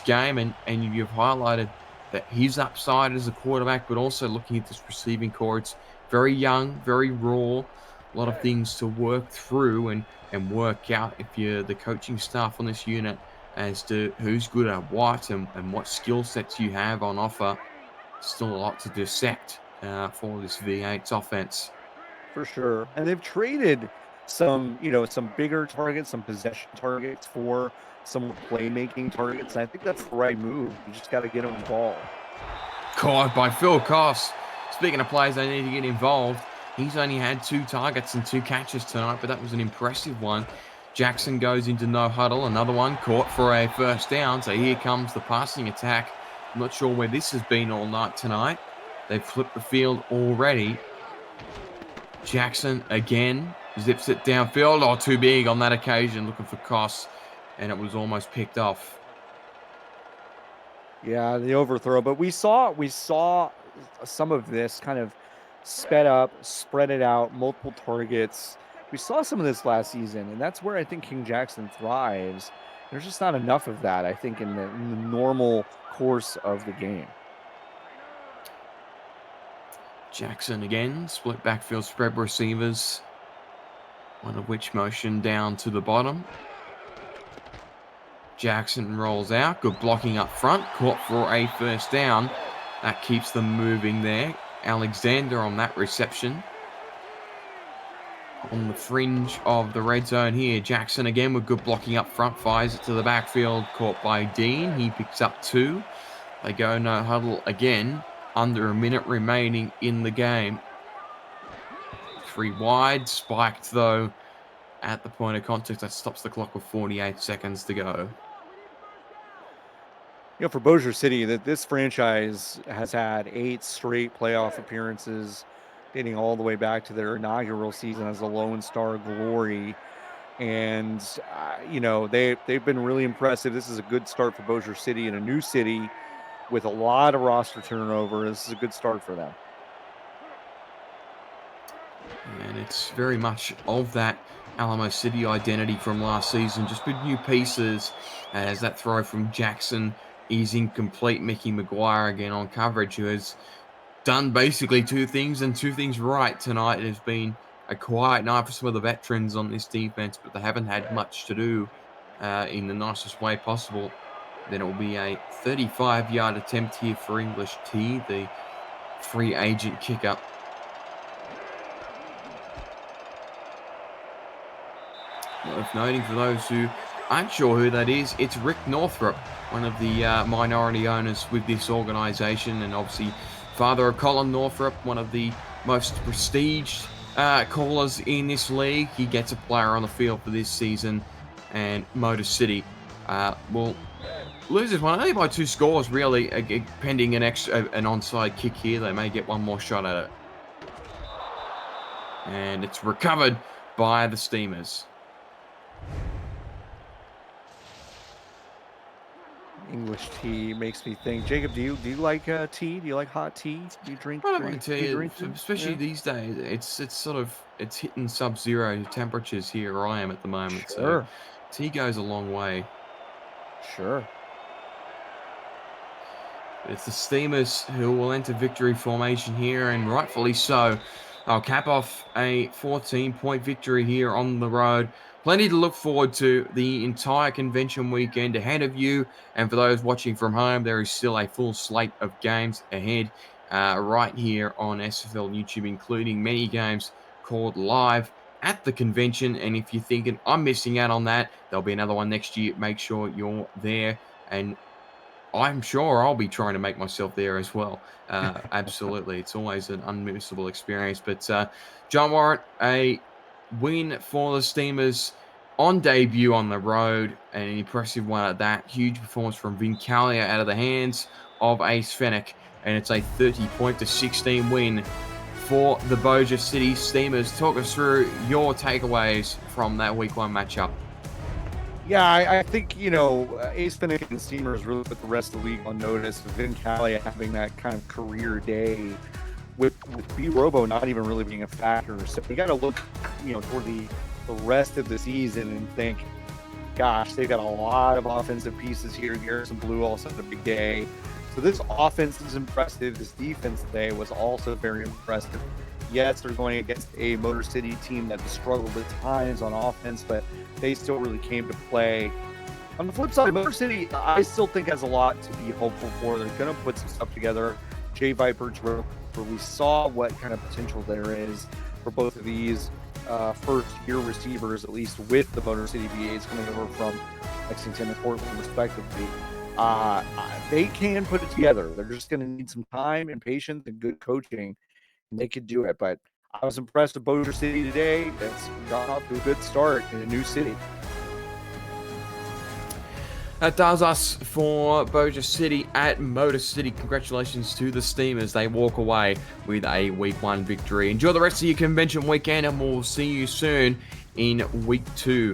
game, and you've highlighted that his upside as a quarterback, but also looking at this receiving core, it's very young, very raw, a lot of things to work through and work out if you're the coaching staff on this unit as to who's good at what and what skill sets you have on offer. Still a lot to dissect for this V8's offense. For sure. And they've traded some some bigger targets, some possession targets for some playmaking targets. And I think that's the right move. You just got to get them involved. Caught by Phil Koss. Speaking of players they need to get involved, he's only had 2 targets and 2 catches tonight, but that was an impressive one. Jackson goes into no huddle. Another one caught for a first down. So here comes the passing attack. I'm not sure where this has been all night tonight. They've flipped the field already. Jackson again zips it downfield. Oh, too big on that occasion, looking for Koss, and it was almost picked off. Yeah, the overthrow. But we saw some of this kind of sped up, spread it out, multiple targets. We saw some of this last season, and that's where I think King Jackson thrives. There's just not enough of that, I think, in the normal course of the game. Jackson again, split backfield spread receivers, one of which motion down to the bottom. Jackson rolls out, good blocking up front, caught for a first down. That keeps them moving there. Alexander on that reception. On the fringe of the red zone here, Jackson again with good blocking up front, fires it to the backfield, caught by Dean. He picks up 2. They go no huddle again. Under a minute remaining in the game. 3 wide, spiked though at the point of contact. That stops the clock with 48 seconds to go. For Bossier City, that this franchise has had 8 straight playoff appearances, dating all the way back to their inaugural season as a Lone Star Glory. And, they've been really impressive. This is a good start for Bossier City in a new city with a lot of roster turnover. This is a good start for them. And it's very much of that Alamo City identity from last season, just with new pieces, as that throw from Jackson is incomplete. Mickey McGuire again on coverage, who has done basically 2 things and 2 things right tonight. It has been a quiet night for some of the veterans on this defense, but they haven't had much to do in the nicest way possible. Then it will be a 35-yard attempt here for English T, the free agent kicker. Worth noting for those who aren't sure who that is, it's Rick Northrup, one of the minority owners with this organization, and obviously father of Colin Northrup, one of the most prestiged callers in this league. He gets a player on the field for this season, and Motor City will lose this one only by 2 scores, really, pending an onside kick here. They may get one more shot at it. And it's recovered by the Steamers. English tea makes me think. Jacob, do you like tea? Do you like hot tea? Do you drink? I don't mind tea, especially Yeah. these days. It's hitting sub-zero temperatures here where I am at the moment. Sure. So tea goes a long way. Sure. It's the Steamers who will enter victory formation here, and rightfully so. They'll cap off a 14-point victory here on the road. Plenty to look forward to the entire convention weekend ahead of you. And for those watching from home, there is still a full slate of games ahead right here on SFL YouTube, including many games called live at the convention. And if you're thinking, I'm missing out on that, there'll be another one next year. Make sure you're there, and I'm sure I'll be trying to make myself there as well. Absolutely. It's always an unmissable experience. But John Warrant, a win for the Steamers on debut on the road, and an impressive one at that. Huge performance from Vincalia out of the hands of Ace Fennec, and it's a 30-16 win for the Bossier City Steamers. Talk us through your takeaways from that week 1 matchup. Yeah, I think, Ace Fennec and the Steamers really put the rest of the league on notice, with Vincalia having that kind of career day, with B-Robo not even really being a factor. So you got to look, toward the rest of the season and think, gosh, they've got a lot of offensive pieces here. Garrison Blue also had a big day. So this offense is impressive. This defense today was also very impressive. Yes, they're going against a Motor City team that struggled at times on offense, but they still really came to play. On the flip side, Motor City, I still think has a lot to be hopeful for. They're going to put some stuff together. Jay Viper's where we saw what kind of potential there is for both of these first-year receivers, at least with the Motor City VAs coming over from Lexington and Portland, respectively. They can put it together. They're just going to need some time and patience and good coaching, and they could do it. But I was impressed with Bossier City today. It's got off to a good start in a new city. That does us for Bossier City at Motor City. Congratulations to the Steamers. They walk away with a Week 1 victory. Enjoy the rest of your convention weekend, and we'll see you soon in Week 2.